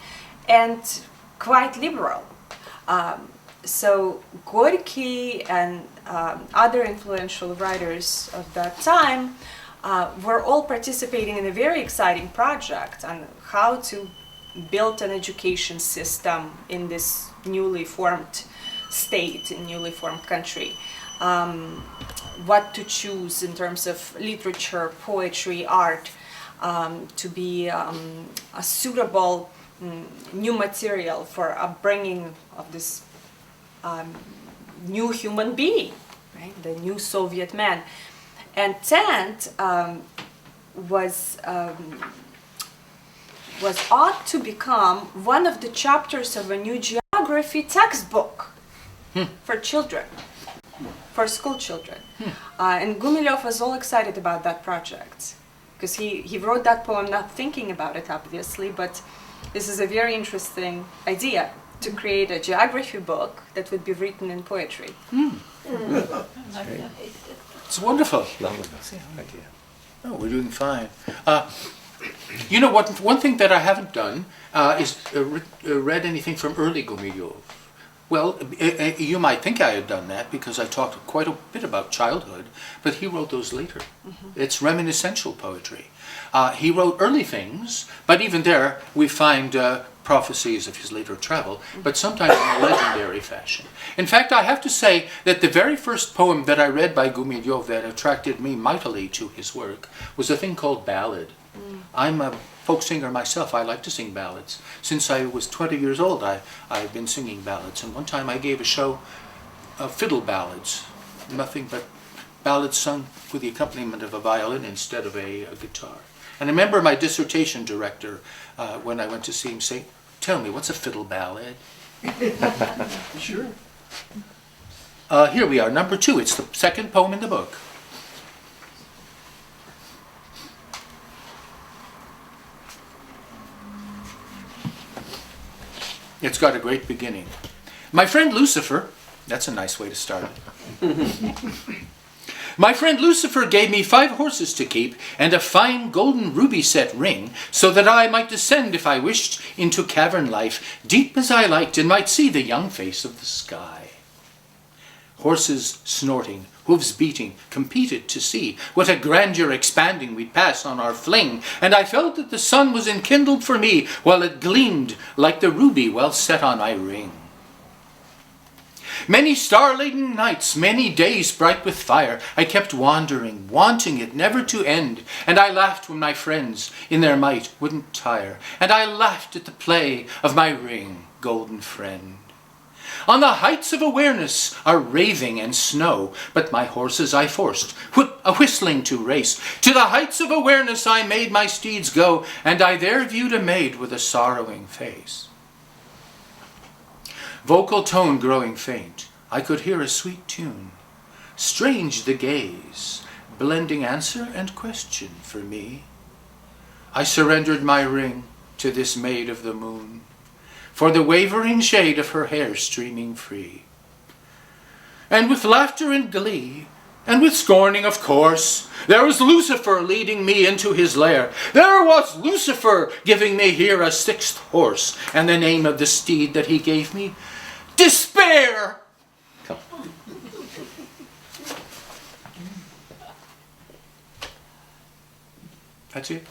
and quite liberal. So Gorky and other influential writers of that time were all participating in a very exciting project on how to build an education system in this newly formed state, in newly formed country. What to choose in terms of literature, poetry, art, to be a suitable new material for upbringing of this new human being, right? The new Soviet man. And Tent was ought to become one of the chapters of a new geography textbook for children, for school children. And Gumilev was all excited about that project, because he wrote that poem not thinking about it, obviously, but this is a very interesting idea, to create a geography book that would be written in poetry. It's wonderful. Lovely idea. Oh, we're doing fine. You know what? One thing that I haven't done is read anything from early Gumilev. Well, you might think I had done that because I talked quite a bit about childhood, but he wrote those later. It's reminiscential poetry. He wrote early things, but even there we find prophecies of his later travel, but sometimes in a legendary fashion. In fact, I have to say that the very first poem that I read by Gumilev that attracted me mightily to his work was a thing called ballad. I'm a folk singer myself. I like to sing ballads. Since I was 20 years old, I've been singing ballads. And one time I gave a show of fiddle ballads, nothing but ballads sung with the accompaniment of a violin instead of a guitar. And I remember my dissertation director, when I went to see him, say, "Tell me, what's a fiddle ballad?" Sure. Here we are, number 2. It's the second poem in the book. It's got a great beginning. My friend Lucifer, that's a nice way to start it. My friend Lucifer gave me 5 horses to keep and a fine golden ruby set ring, so that I might descend, if I wished, into cavern life, deep as I liked, and might see the young face of the sky. Horses snorting, hooves beating, competed to see what a grandeur expanding we'd pass on our fling, and I felt that the sun was enkindled for me, while it gleamed like the ruby well set on my ring. Many star-laden nights, many days bright with fire, I kept wandering, wanting it never to end, and I laughed when my friends in their might wouldn't tire, and I laughed at the play of my ring, golden friend. On the heights of awareness are raving and snow, but my horses I forced, a whistling to race. To the heights of awareness I made my steeds go, and I there viewed a maid with a sorrowing face. Vocal tone growing faint, I could hear a sweet tune. Strange the gaze, blending answer and question for me. I surrendered my ring to this maid of the moon, for the wavering shade of her hair streaming free. And with laughter and glee, and with scorning, of course, there was Lucifer leading me into his lair. There was Lucifer giving me here a 6th horse, and the name of the steed that he gave me, Despair! That's it.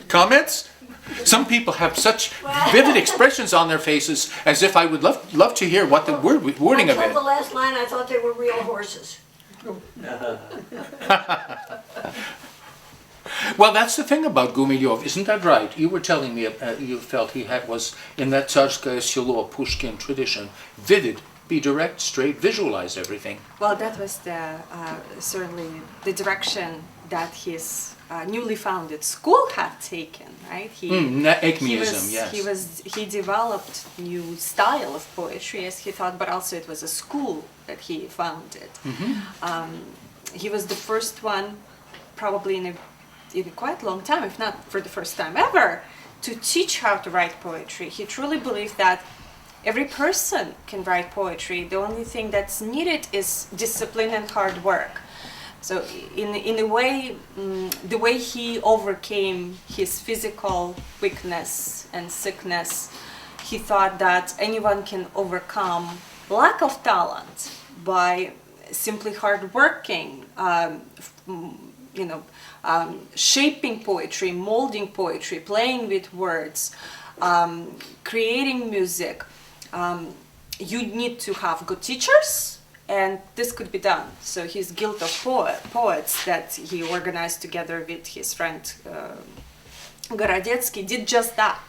Comments? Some people have such vivid expressions on their faces, as if I would love to hear what the wording of Until it. the last line, I thought they were real horses. Well, that's the thing about Gumilev, isn't that right? You were telling me you felt he was in that Tsarskaya Selo Pushkin tradition, vivid, be direct, straight, visualize everything. Well, that was certainly the direction that his newly founded school had taken, right? Ekmeism, yes. He developed new style of poetry, as he thought, but also it was a school that he founded. He was the first one, probably in a quite long time, if not for the first time ever, to teach how to write poetry. He truly believed that every person can write poetry. The only thing that's needed is discipline and hard work. So in a way, the way he overcame his physical weakness and sickness, he thought that anyone can overcome lack of talent by simply hard working, shaping poetry, molding poetry, playing with words, creating music. You need to have good teachers, and this could be done. So his guild of poets that he organized together with his friend Gorodetsky did just that.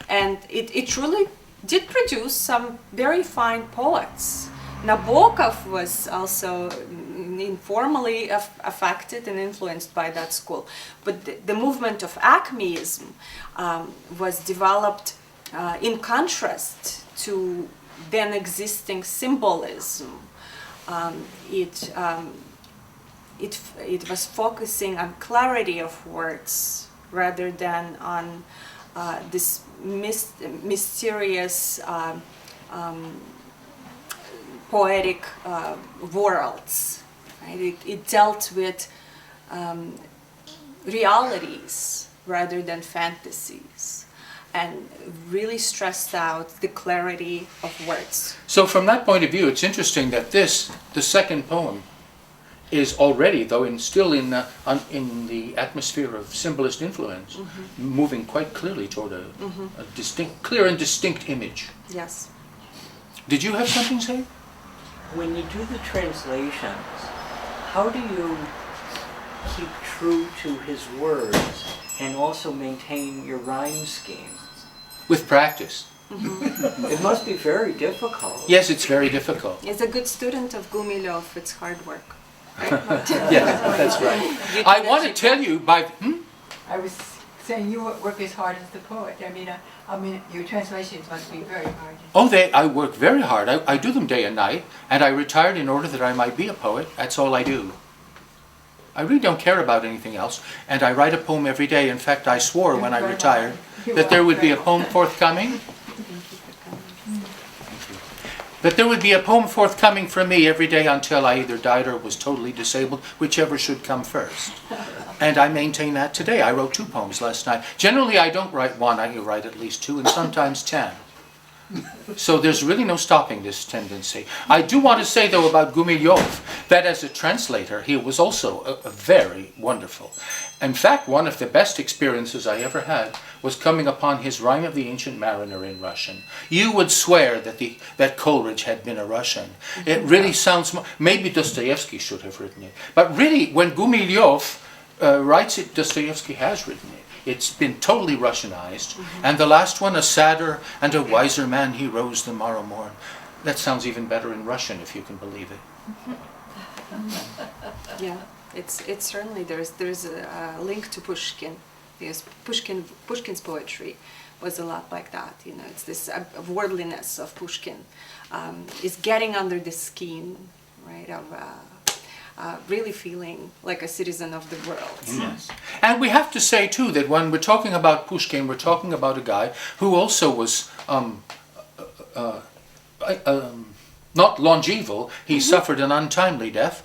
And it truly did produce some very fine poets. Nabokov was also informally affected and influenced by that school. But the movement of Acmeism was developed in contrast to then existing symbolism. It was focusing on clarity of words rather than on this mysterious poetic worlds. Right? It dealt with realities rather than fantasies, and really stressed out the clarity of words. So from that point of view, it's interesting that the second poem, is already, though still in the atmosphere of symbolist influence, moving quite clearly toward a clear and distinct image. Yes. Did you have something to say? When you do the translations, how do you keep true to his words and also maintain your rhyme scheme? With practice. It must be very difficult. Yes, it's very difficult. As a good student of Gumilev, it's hard work. Yeah, that's right. I want to tell you I was saying you work as hard as the poet. I mean, your translations must be very hard. Oh, I work very hard. I do them day and night, and I retired in order that I might be a poet. That's all I do. I really don't care about anything else, and I write a poem every day. In fact, I swore when I retired that there would be a poem forthcoming. That there would be a poem forthcoming from me every day until I either died or was totally disabled, whichever should come first. And I maintain that today. I wrote 2 poems last night. Generally, I don't write 1. I write at least 2, and sometimes 10. So there's really no stopping this tendency. I do want to say, though, about Gumilev, that as a translator, he was also a very wonderful. In fact, one of the best experiences I ever had was coming upon his Rime of the Ancient Mariner in Russian. You would swear that Coleridge had been a Russian. It really sounds... Maybe Dostoevsky should have written it. But really, when Gumilev writes it, Dostoevsky has written it. It's been totally Russianized. And the last one, a sadder and a wiser man he rose the morrow morn. That sounds even better in Russian, if you can believe it. Yeah, it's certainly there's a link to Pushkin. Yes, Pushkin's poetry was a lot like that. It's this worldliness of Pushkin is getting under the skin, right, of really feeling like a citizen of the world. Yes. And we have to say, too, that when we're talking about Pushkin, we're talking about a guy who also was not longeval. He suffered an untimely death.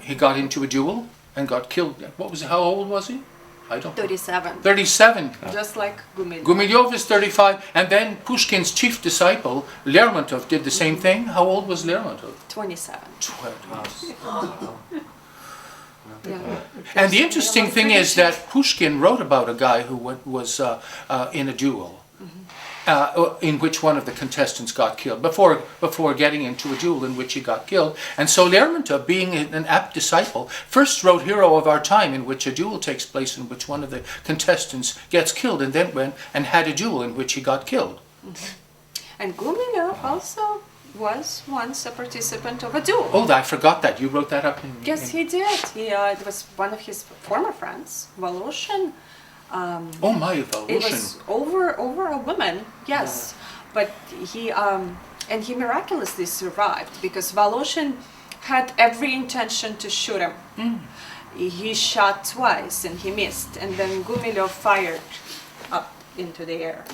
He got into a duel and got killed. How old was he? I don't know. 37. 37. Just like Gumilev. Gumilev is 35. And then Pushkin's chief disciple, Lermontov, did the same thing. How old was Lermontov? 27. 12. Yeah. And the interesting thing is that Pushkin wrote about a guy who was in a duel, in which one of the contestants got killed, before getting into a duel in which he got killed. And so Lermontov, being an apt disciple, first wrote Hero of Our Time, in which a duel takes place in which one of the contestants gets killed, and then went and had a duel in which he got killed. And Gumilev also was once a participant of a duel. Oh, I forgot that. You wrote that up in... Yes, he did. It was one of his former friends, Voloshin. Oh my, It Voloshin. was over a woman, yes. But he miraculously survived, because Voloshin had every intention to shoot him. He shot twice and he missed, and then Gumilev fired up into the air.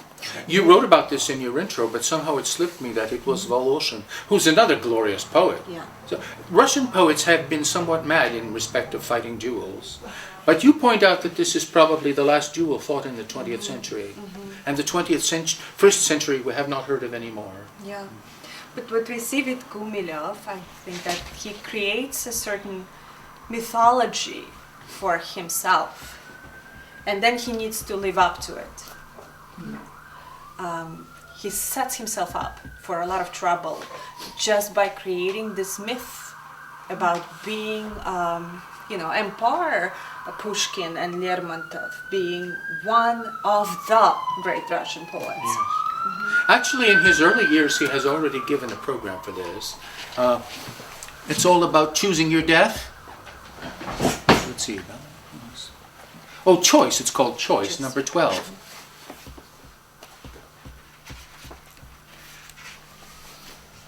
You wrote about this in your intro, but somehow it slipped me that it was Voloshin, who's another glorious poet. Yeah. So, Russian poets have been somewhat mad in respect of fighting duels. But you point out that this is probably the last duel fought in the 20th century. And the first century we have not heard of anymore. Yeah. But what we see with Gumilev, I think that he creates a certain mythology for himself. And then he needs to live up to it. He sets himself up for a lot of trouble just by creating this myth about being, and par Pushkin and Lermontov being one of the great Russian poets. Yes. Actually, in his early years, he has already given a program for this. It's all about choosing your death. Let's see. Oh, Choice. It's called Choice, number 12.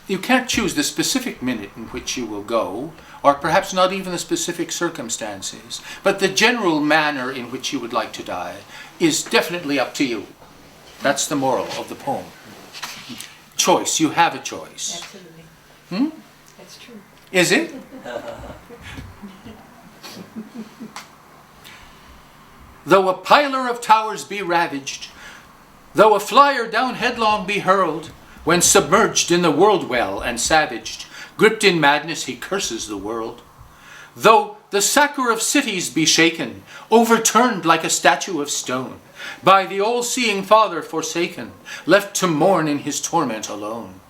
You can't choose the specific minute in which you will go, or perhaps not even the specific circumstances, but the general manner in which you would like to die is definitely up to you. That's the moral of the poem. Choice. You have a choice. Absolutely. That's true. Is it? Though a piler of towers be ravaged, though a flyer down headlong be hurled, when submerged in the world well and savaged, gripped in madness he curses the world. Though the sacker of cities be shaken, overturned like a statue of stone, by the all-seeing Father forsaken, left to mourn in his torment alone.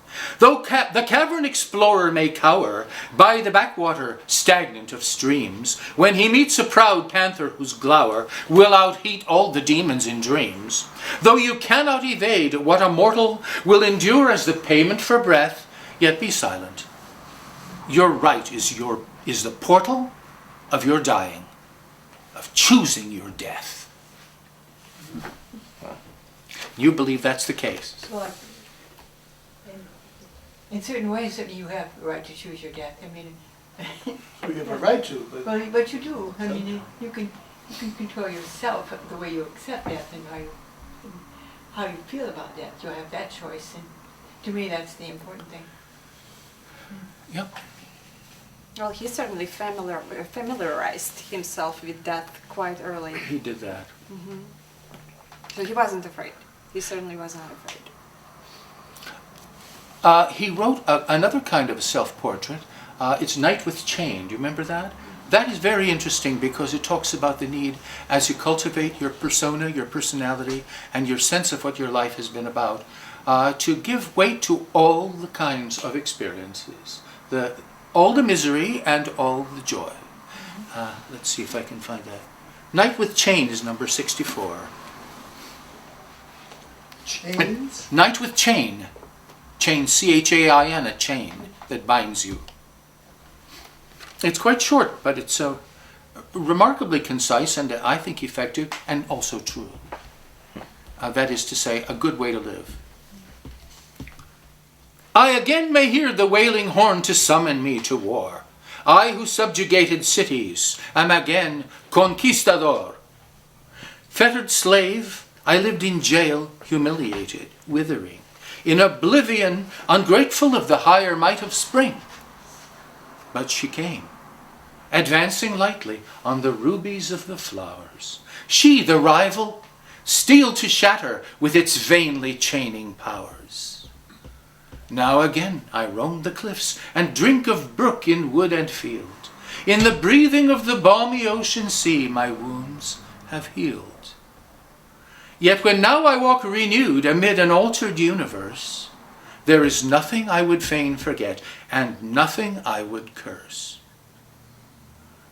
Though the cavern explorer may cower by the backwater stagnant of streams, when he meets a proud panther whose glower will out-heat all the demons in dreams. Though you cannot evade what a mortal will endure as the payment for breath, yet be silent. Your right is the portal of your dying, of choosing your death. You believe that's the case? Well, in certain ways, certainly you have the right to choose your death. I mean, We have a right to, but but you do. I mean, you can control yourself the way you accept death and how you feel about death. You have that choice, and to me, that's the important thing. Yep. Well, he certainly familiarized himself with death quite early. He did that. So he wasn't afraid. He certainly was not afraid. He wrote another kind of a self-portrait. It's Night with Chain. Do you remember that? That is very interesting because it talks about the need, as you cultivate your persona, your personality, and your sense of what your life has been about, to give weight to all the kinds of experiences, all the misery and all the joy. Let's see if I can find that. Night with Chain is number 64. chains? Night with Chain. Chain, C-H-A-I-N, a chain that binds you. It's quite short, but it's remarkably concise and I think effective and also true. That is to say, a good way to live. I again may hear the wailing horn to summon me to war. I who subjugated cities am again conquistador. Fettered slave, I lived in jail, humiliated, withering, in oblivion, ungrateful of the higher might of spring. But she came, advancing lightly on the rubies of the flowers. She, the rival, steel to shatter with its vainly chaining powers. Now again I roam the cliffs and drink of brook in wood and field. In the breathing of the balmy ocean sea my wounds have healed. Yet when now I walk renewed amid an altered universe, there is nothing I would fain forget, and nothing I would curse.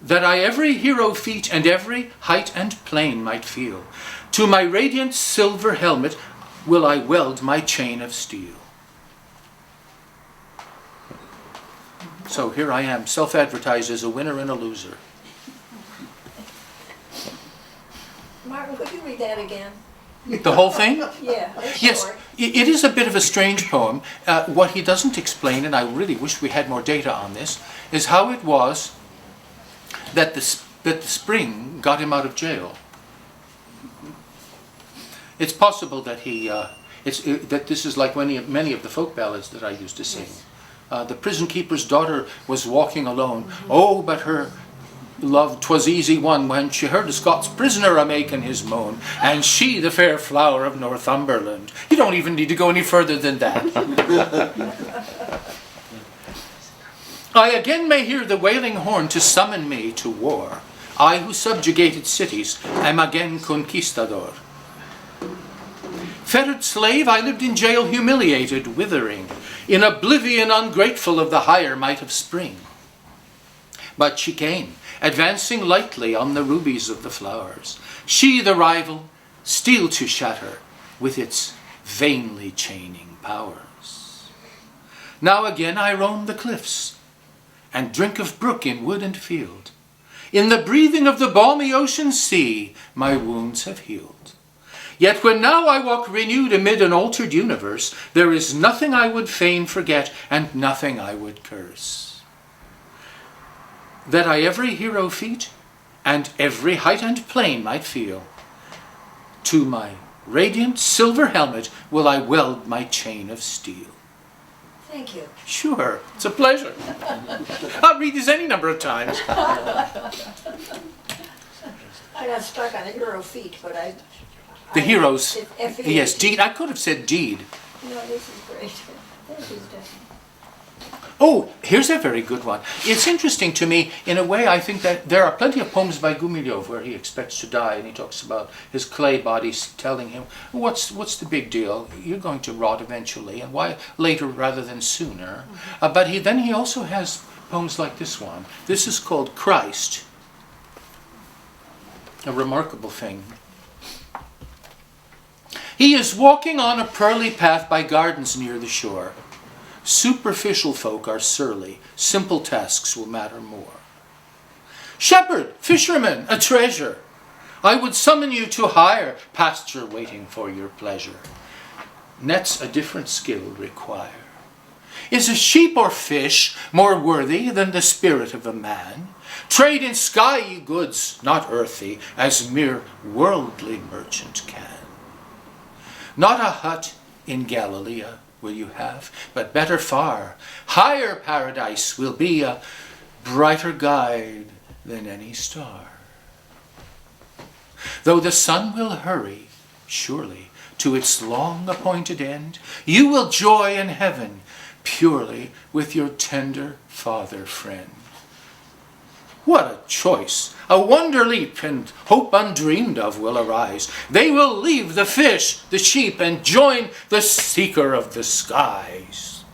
That I every hero feat and every height and plain might feel, to my radiant silver helmet will I weld my chain of steel. So here I am, self-advertised as a winner and a loser. Martin, could you read that again? The whole thing? Yeah, it's Yes, short. it is a bit of a strange poem. What he doesn't explain, and I really wish we had more data on this, is how it was that the spring got him out of jail. It's possible that that this is like many of the folk ballads that I used to sing. The prison keeper's daughter was walking alone. Oh, but her love 'twas easy won when she heard a Scots prisoner a-making his moan, and she the fair flower of Northumberland. You don't even need to go any further than that. I again may hear the wailing horn to summon me to war. I who subjugated cities am again conquistador. Fettered slave, I lived in jail humiliated, withering, in oblivion ungrateful of the higher might of spring. But she came, advancing lightly on the rubies of the flowers. She, the rival, steel to shatter with its vainly chaining powers. Now again I roam the cliffs and drink of brook in wood and field. In the breathing of the balmy ocean sea, my wounds have healed. Yet when now I walk renewed amid an altered universe, there is nothing I would fain forget and nothing I would curse. That I every hero feat and every height and plain might feel, to my radiant silver helmet will I weld my chain of steel. Thank you. Sure, it's a pleasure. I'll read this any number of times. I got stuck on the hero feet, but The heroes. It's F-E-A-T. Yes, deed. I could have said deed. No, this is great. This is different. Oh, here's a very good one. It's interesting to me, in a way, I think that there are plenty of poems by Gumilev where he expects to die, and he talks about his clay body telling him, what's the big deal? You're going to rot eventually, and why later rather than sooner? But then he also has poems like this one. This is called Christ. A remarkable thing. He is walking on a pearly path by gardens near the shore. Superficial folk are surly, simple tasks will matter more. Shepherd, fisherman, a treasure, I would summon you to higher pasture waiting for your pleasure. Nets a different skill require. Is a sheep or fish more worthy than the spirit of a man? Trade in skyey goods, not earthy, as mere worldly merchant can. Not a hut in Galilee will you have, but better far. Higher paradise will be a brighter guide than any star. Though the sun will hurry, surely, to its long-appointed end, you will joy in heaven purely with your tender father friend. What a choice! A wonder leap and hope undreamed of will arise. They will leave the fish, the sheep, and join the seeker of the skies.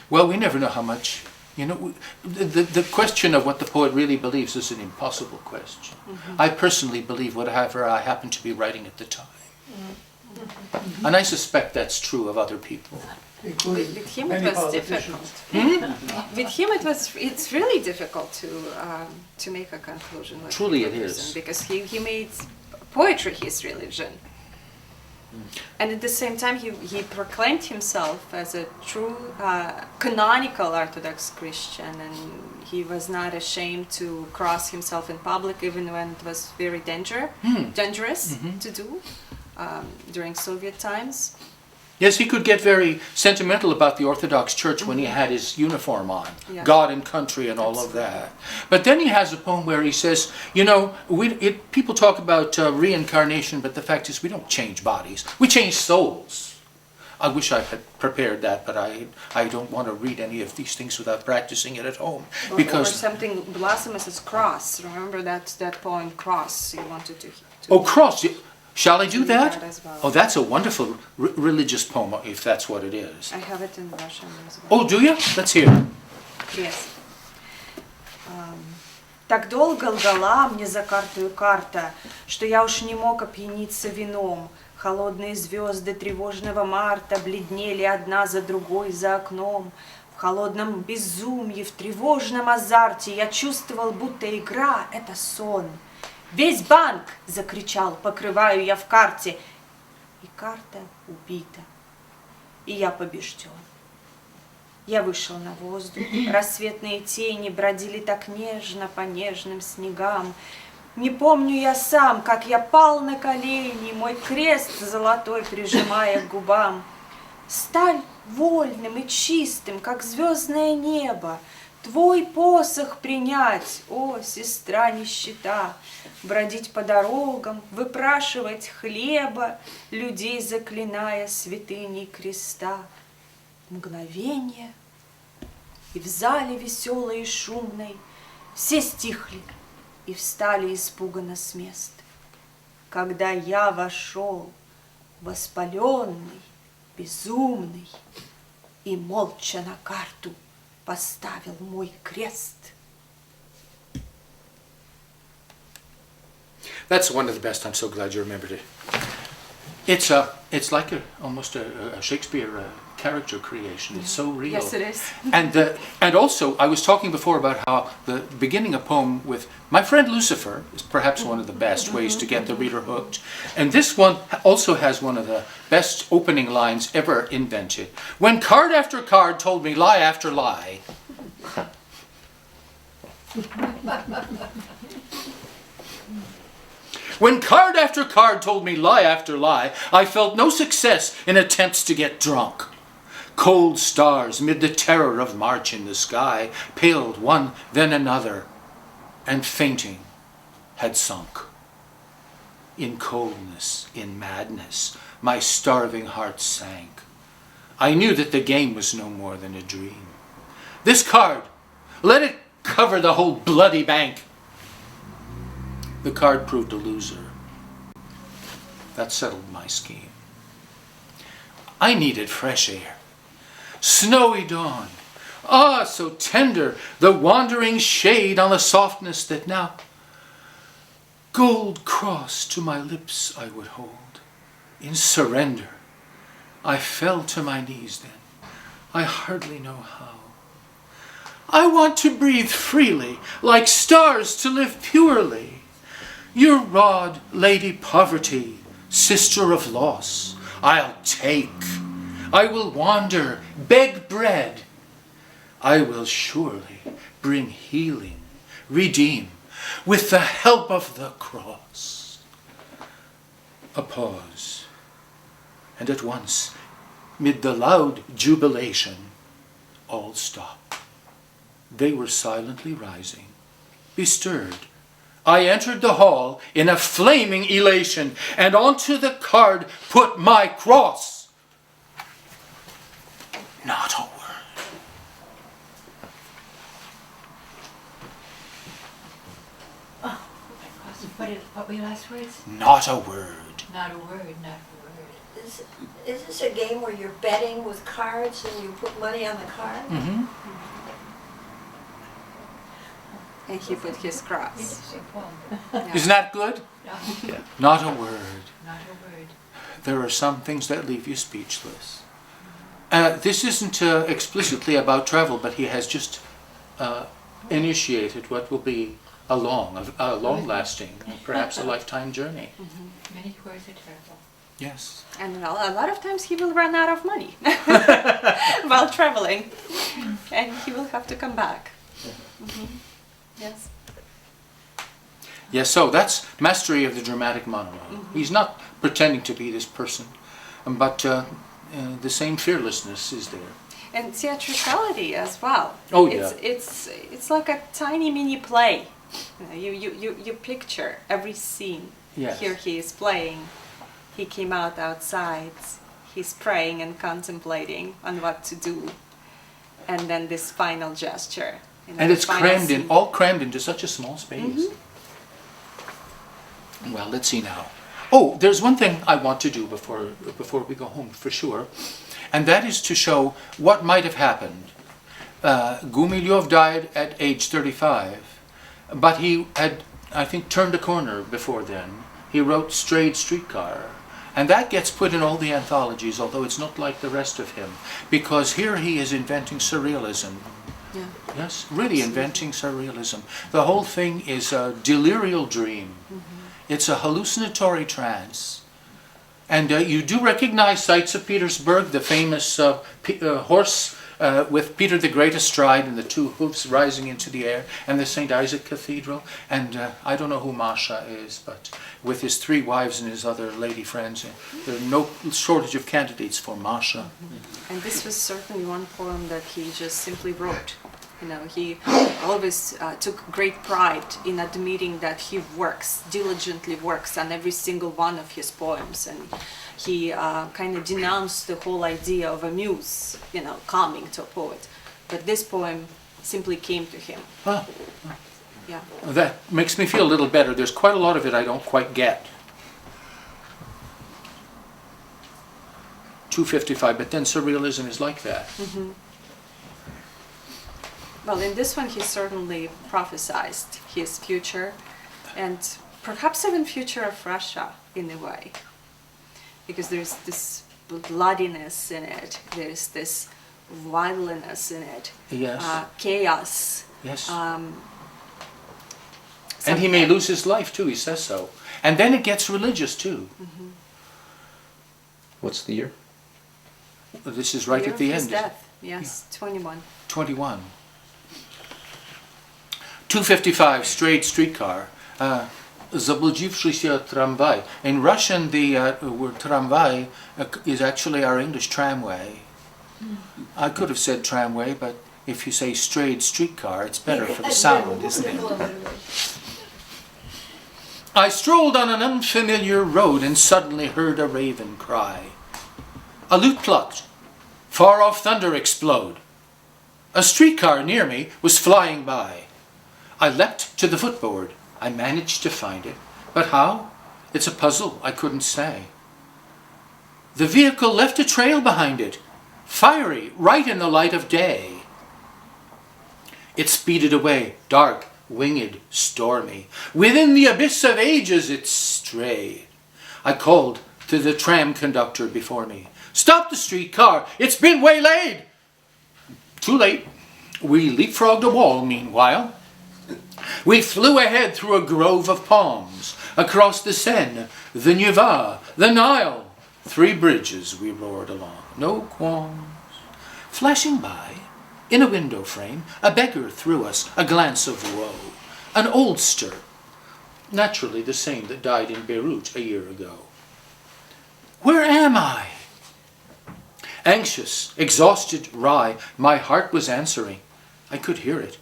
Well, we never know how much. The question of what the poet really believes is an impossible question. I personally believe whatever I happen to be writing at the time. And I suspect that's true of other people. Including With him many it was politicians. difficult. With him it's really difficult to make a conclusion. With Truly a it person, is. because he made poetry his religion, and at the same time he proclaimed himself as a true canonical Orthodox Christian, and he was not ashamed to cross himself in public even when it was very dangerous to do during Soviet times. Yes, he could get very sentimental about the Orthodox Church when he had his uniform on, Yeah. God and country and all of that. But then he has a poem where he says, people talk about reincarnation, but the fact is we don't change bodies, we change souls. I wish I had prepared that, but I don't want to read any of these things without practicing it at home. Or something blasphemous as cross. Remember that poem, Cross, you wanted to Oh, cross! Shall I do read that? that as well. Oh, that's a wonderful religious poem, if that's what it is. I have it in Russian as well. Oh, do you? Let's hear it. Yes. Так долго лгала мне за картою карта, что я уж не мог опьяниться вином. Холодные звезды тревожного марта бледнели одна за другой за окном. В холодном безумье, в тревожном азарте я чувствовал, будто игра — это сон. «Весь банк!» — закричал, покрываю я в карте. И карта убита, и я побежден. Я вышел на воздух, рассветные тени бродили так нежно по нежным снегам. Не помню я сам, как я пал на колени, мой крест золотой прижимая к губам. Сталь вольным и чистым, как звездное небо, твой посох принять, о, сестра нищета, бродить по дорогам, выпрашивать хлеба, людей заклиная святыней креста. Мгновение, и в зале веселой и шумной все стихли и встали испуганно с мест. Когда я вошел, воспаленный, безумный, и молча на карту поставил мой крест. That's one of the best. I'm so glad you remembered it. It's like almost a Shakespeare character creation. It's so real. Yes, it is. And also, I was talking before about how the beginning a poem with my friend Lucifer is perhaps one of the best ways to get the reader hooked. And this one also has one of the best opening lines ever invented. When card after card told me lie after lie. When card after card told me lie after lie, I felt no success in attempts to get drunk. Cold stars, mid the terror of March in the sky, paled one, then another, and fainting had sunk. In coldness, in madness, my starving heart sank. I knew that the game was no more than a dream. This card, let it cover the whole bloody bank. The card proved a loser. That settled my scheme. I needed fresh air. Snowy dawn. Ah, so tender, the wandering shade on the softness that now gold cross to my lips I would hold. In surrender, I fell to my knees then. I hardly know how. I want to breathe freely, like stars to live purely. Your rod, Lady Poverty, sister of loss, I'll take. I will wander, beg bread. I will surely bring healing, redeem, with the help of the cross. A pause, and at once, mid the loud jubilation, all stopped. They were silently rising, bestirred. I entered the hall in a flaming elation, and onto the card put my cross. Not a word. What were your last words? Not a word. Not a word, not a word. Is this a game where you're betting with cards and you put money on the card? Mm-hmm. And he put his cross. Interesting poem. Yeah. Isn't that good? Yeah. Not a word. Not a word. There are some things that leave you speechless. This isn't explicitly about travel, but he has just initiated what will be a long-lasting, perhaps a lifetime journey. Many words are terrible. Yes. And a lot of times he will run out of money while traveling, and he will have to come back. Yes. Yes, so that's mastery of the dramatic monologue. He's not pretending to be this person, but the same fearlessness is there. And theatricality as well. Oh, yeah. It's like a tiny mini play. You picture every scene. Yes. Here he is playing. He came out outside. He's praying and contemplating on what to do. And then this final gesture. And it's all crammed into such a small space. Well, let's see now. Oh, there's one thing I want to do before we go home for sure, and that is to show what might have happened. Gumilev died at age 35, but he had, I think, turned a corner before then. He wrote Strayed Streetcar, and that gets put in all the anthologies, although it's not like the rest of him, because here he is inventing surrealism. Yeah. Yes, really inventing surrealism. The whole thing is a delirial dream. It's a hallucinatory trance. And you do recognize sights of Petersburg, the famous horse with Peter the Great astride and the two hoofs rising into the air, and the St. Isaac Cathedral. And I don't know who Masha is, but with his 3 wives and his other lady friends, there's no shortage of candidates for Masha. And this was certainly one poem that he just simply wrote. You know, he always took great pride in admitting that he diligently works on every single one of his poems, and he kind of denounced the whole idea of a muse, coming to a poet. But this poem simply came to him. Yeah. That makes me feel a little better. There's quite a lot of it I don't quite get. 255, but then surrealism is like that. Well, in this one he certainly prophesied his future, and perhaps even future of Russia in a way. Because there's this bloodiness in it, there's this violence in it, Yes. Chaos. Yes. And he may lose his life too, he says so. And then it gets religious too. What's the year? This is right Year at the of his end. death. Yes, 21. 21. 255, Strayed Streetcar. Заблудившийся трамвай. In Russian, the word tramvay is actually our English tramway. I could have said tramway, but If you say strayed streetcar, it's better for the sound, isn't it? I strolled on an unfamiliar road and suddenly heard a raven cry. A lute plucked. Far off thunder explode. A streetcar near me was flying by. I leapt to the footboard. I managed to find it. But how? It's a puzzle I couldn't say. The vehicle left a trail behind it, fiery, right in the light of day. It speeded away, dark, winged, stormy. Within the abyss of ages it strayed. I called to the tram conductor before me. Stop the streetcar! It's been waylaid! Too late. We leapfrogged a wall meanwhile. We flew ahead through a grove of palms, across the Seine, the Neva, the Nile. 3 bridges we roared along, no qualms. Flashing by, in a window frame, a beggar threw us a glance of woe. An oldster, naturally the same that died in Beirut a year ago. Where am I? Anxious, exhausted, wry, my heart was answering. I could hear it.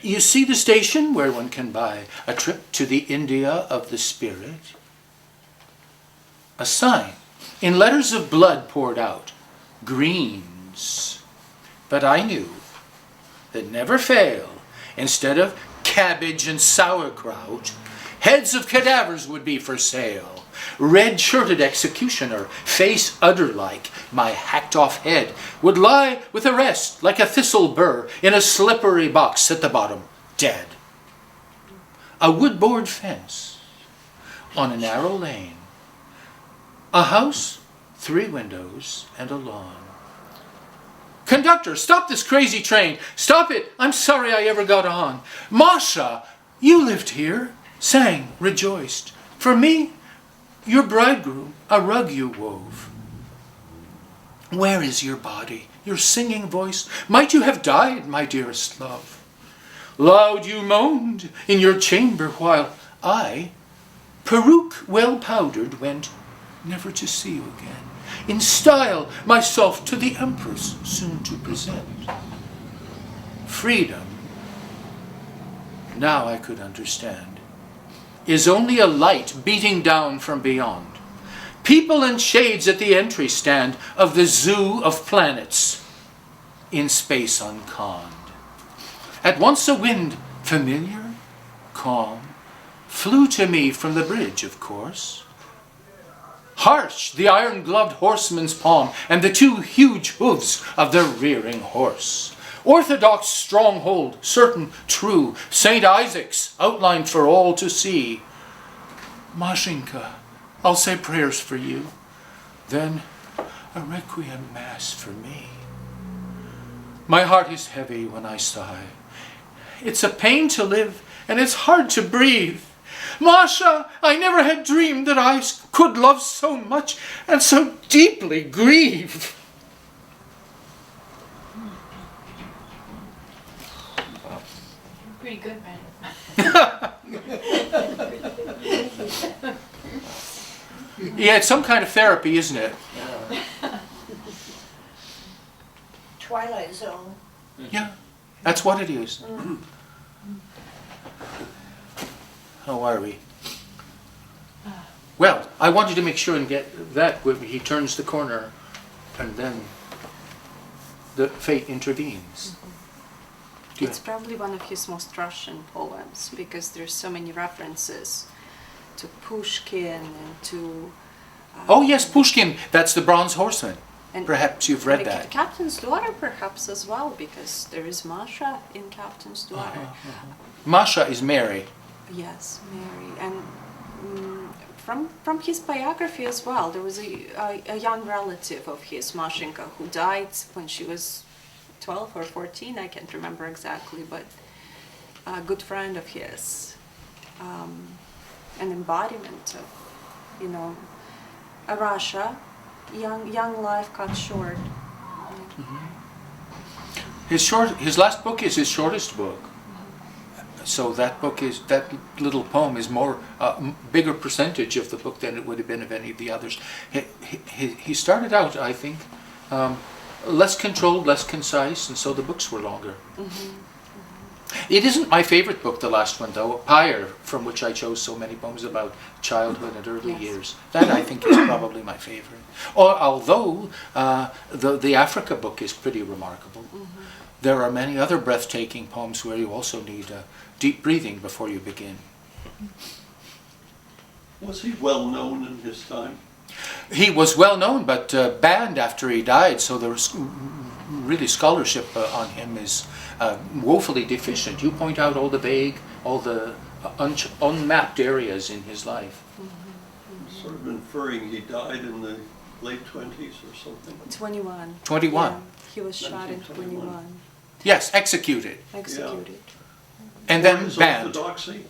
You see the station where one can buy a trip to the India of the spirit? A sign, in letters of blood poured out, greens. But I knew that never fail, instead of cabbage and sauerkraut, heads of cadavers would be for sale. Red-shirted executioner, face udder-like, my hacked-off head, would lie with the rest like a thistle burr in a slippery box at the bottom, dead. A wood-board fence on a narrow lane. A house, 3 windows, and a lawn. Conductor, stop this crazy train. Stop it. I'm sorry I ever got on. Masha, you lived here, sang, rejoiced. For me, your bridegroom, a rug you wove. Where is your body, your singing voice? Might you have died, my dearest love? Loud you moaned in your chamber while I, peruke well powdered, went never to see you again. In style myself to the Empress soon to present. Freedom, now I could understand, is only a light beating down from beyond. People and shades at the entry stand of the zoo of planets in space unconned. At once a wind, familiar, calm, flew to me from the bridge, of course. Harsh the iron-gloved horseman's palm and the 2 huge hooves of the rearing horse. Orthodox stronghold, certain, true, St. Isaac's, outlined for all to see. Mashinka, I'll say prayers for you, then a requiem mass for me. My heart is heavy when I sigh. It's a pain to live, and it's hard to breathe. Masha, I never had dreamed that I could love so much and so deeply grieve. Pretty good, man. Yeah, it's some kind of therapy, isn't it? Twilight Zone. Yeah, that's what it is. How are we? Well, I wanted to make sure and get that when he turns the corner and then the fate intervenes. It's probably one of his most Russian poems because there's so many references to Pushkin and to... Oh yes, Pushkin, that's the Bronze Horseman. and Perhaps you've read like that. Captain's Daughter perhaps as well because there is Masha in Captain's Daughter. Masha is Mary. Yes, Mary. And from his biography as well, there was a young relative of his, Mashinka, who died when she was 12 or 14, I can't remember exactly, but a good friend of his, an embodiment of, you know, a Russia, young life cut short. His last book is his shortest book. So that little poem is more bigger percentage of the book than it would have been of any of the others. He started out, I think, less controlled, less concise, and so the books were longer. It isn't my favorite book, the last one, though, Pyre, from which I chose so many poems about childhood and early years. That, I think, is probably my favorite. Although the Africa book is pretty remarkable. There are many other breathtaking poems where you also need deep breathing before you begin. Was he well known in his time? He was well known, but banned after he died, so there was really scholarship on him is woefully deficient. You point out all the vague, all the unmapped areas in his life. Sort of inferring he died in the late 20s or something. 21. 21. Yeah, he was shot in 21. Yes, executed. Executed. And For then his banned. orthodoxy?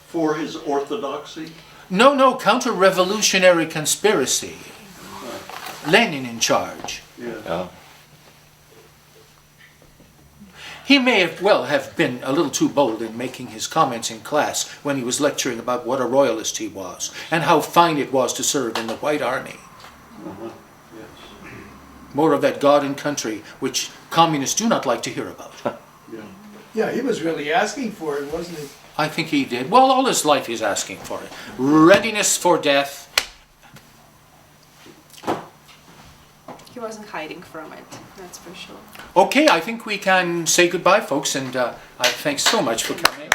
For his orthodoxy? No, counter-revolutionary conspiracy. Lenin in charge. Yeah. Oh. He may have been a little too bold in making his comments in class when he was lecturing about what a royalist he was and how fine it was to serve in the White Army. Yes. More of that God and country, which communists do not like to hear about. Yeah. Yeah, he was really asking for it, wasn't he? I think he did. Well, all his life he's asking for it. Readiness for death. He wasn't hiding from it, that's for sure. Okay, I think we can say goodbye, folks, and thanks so much for coming.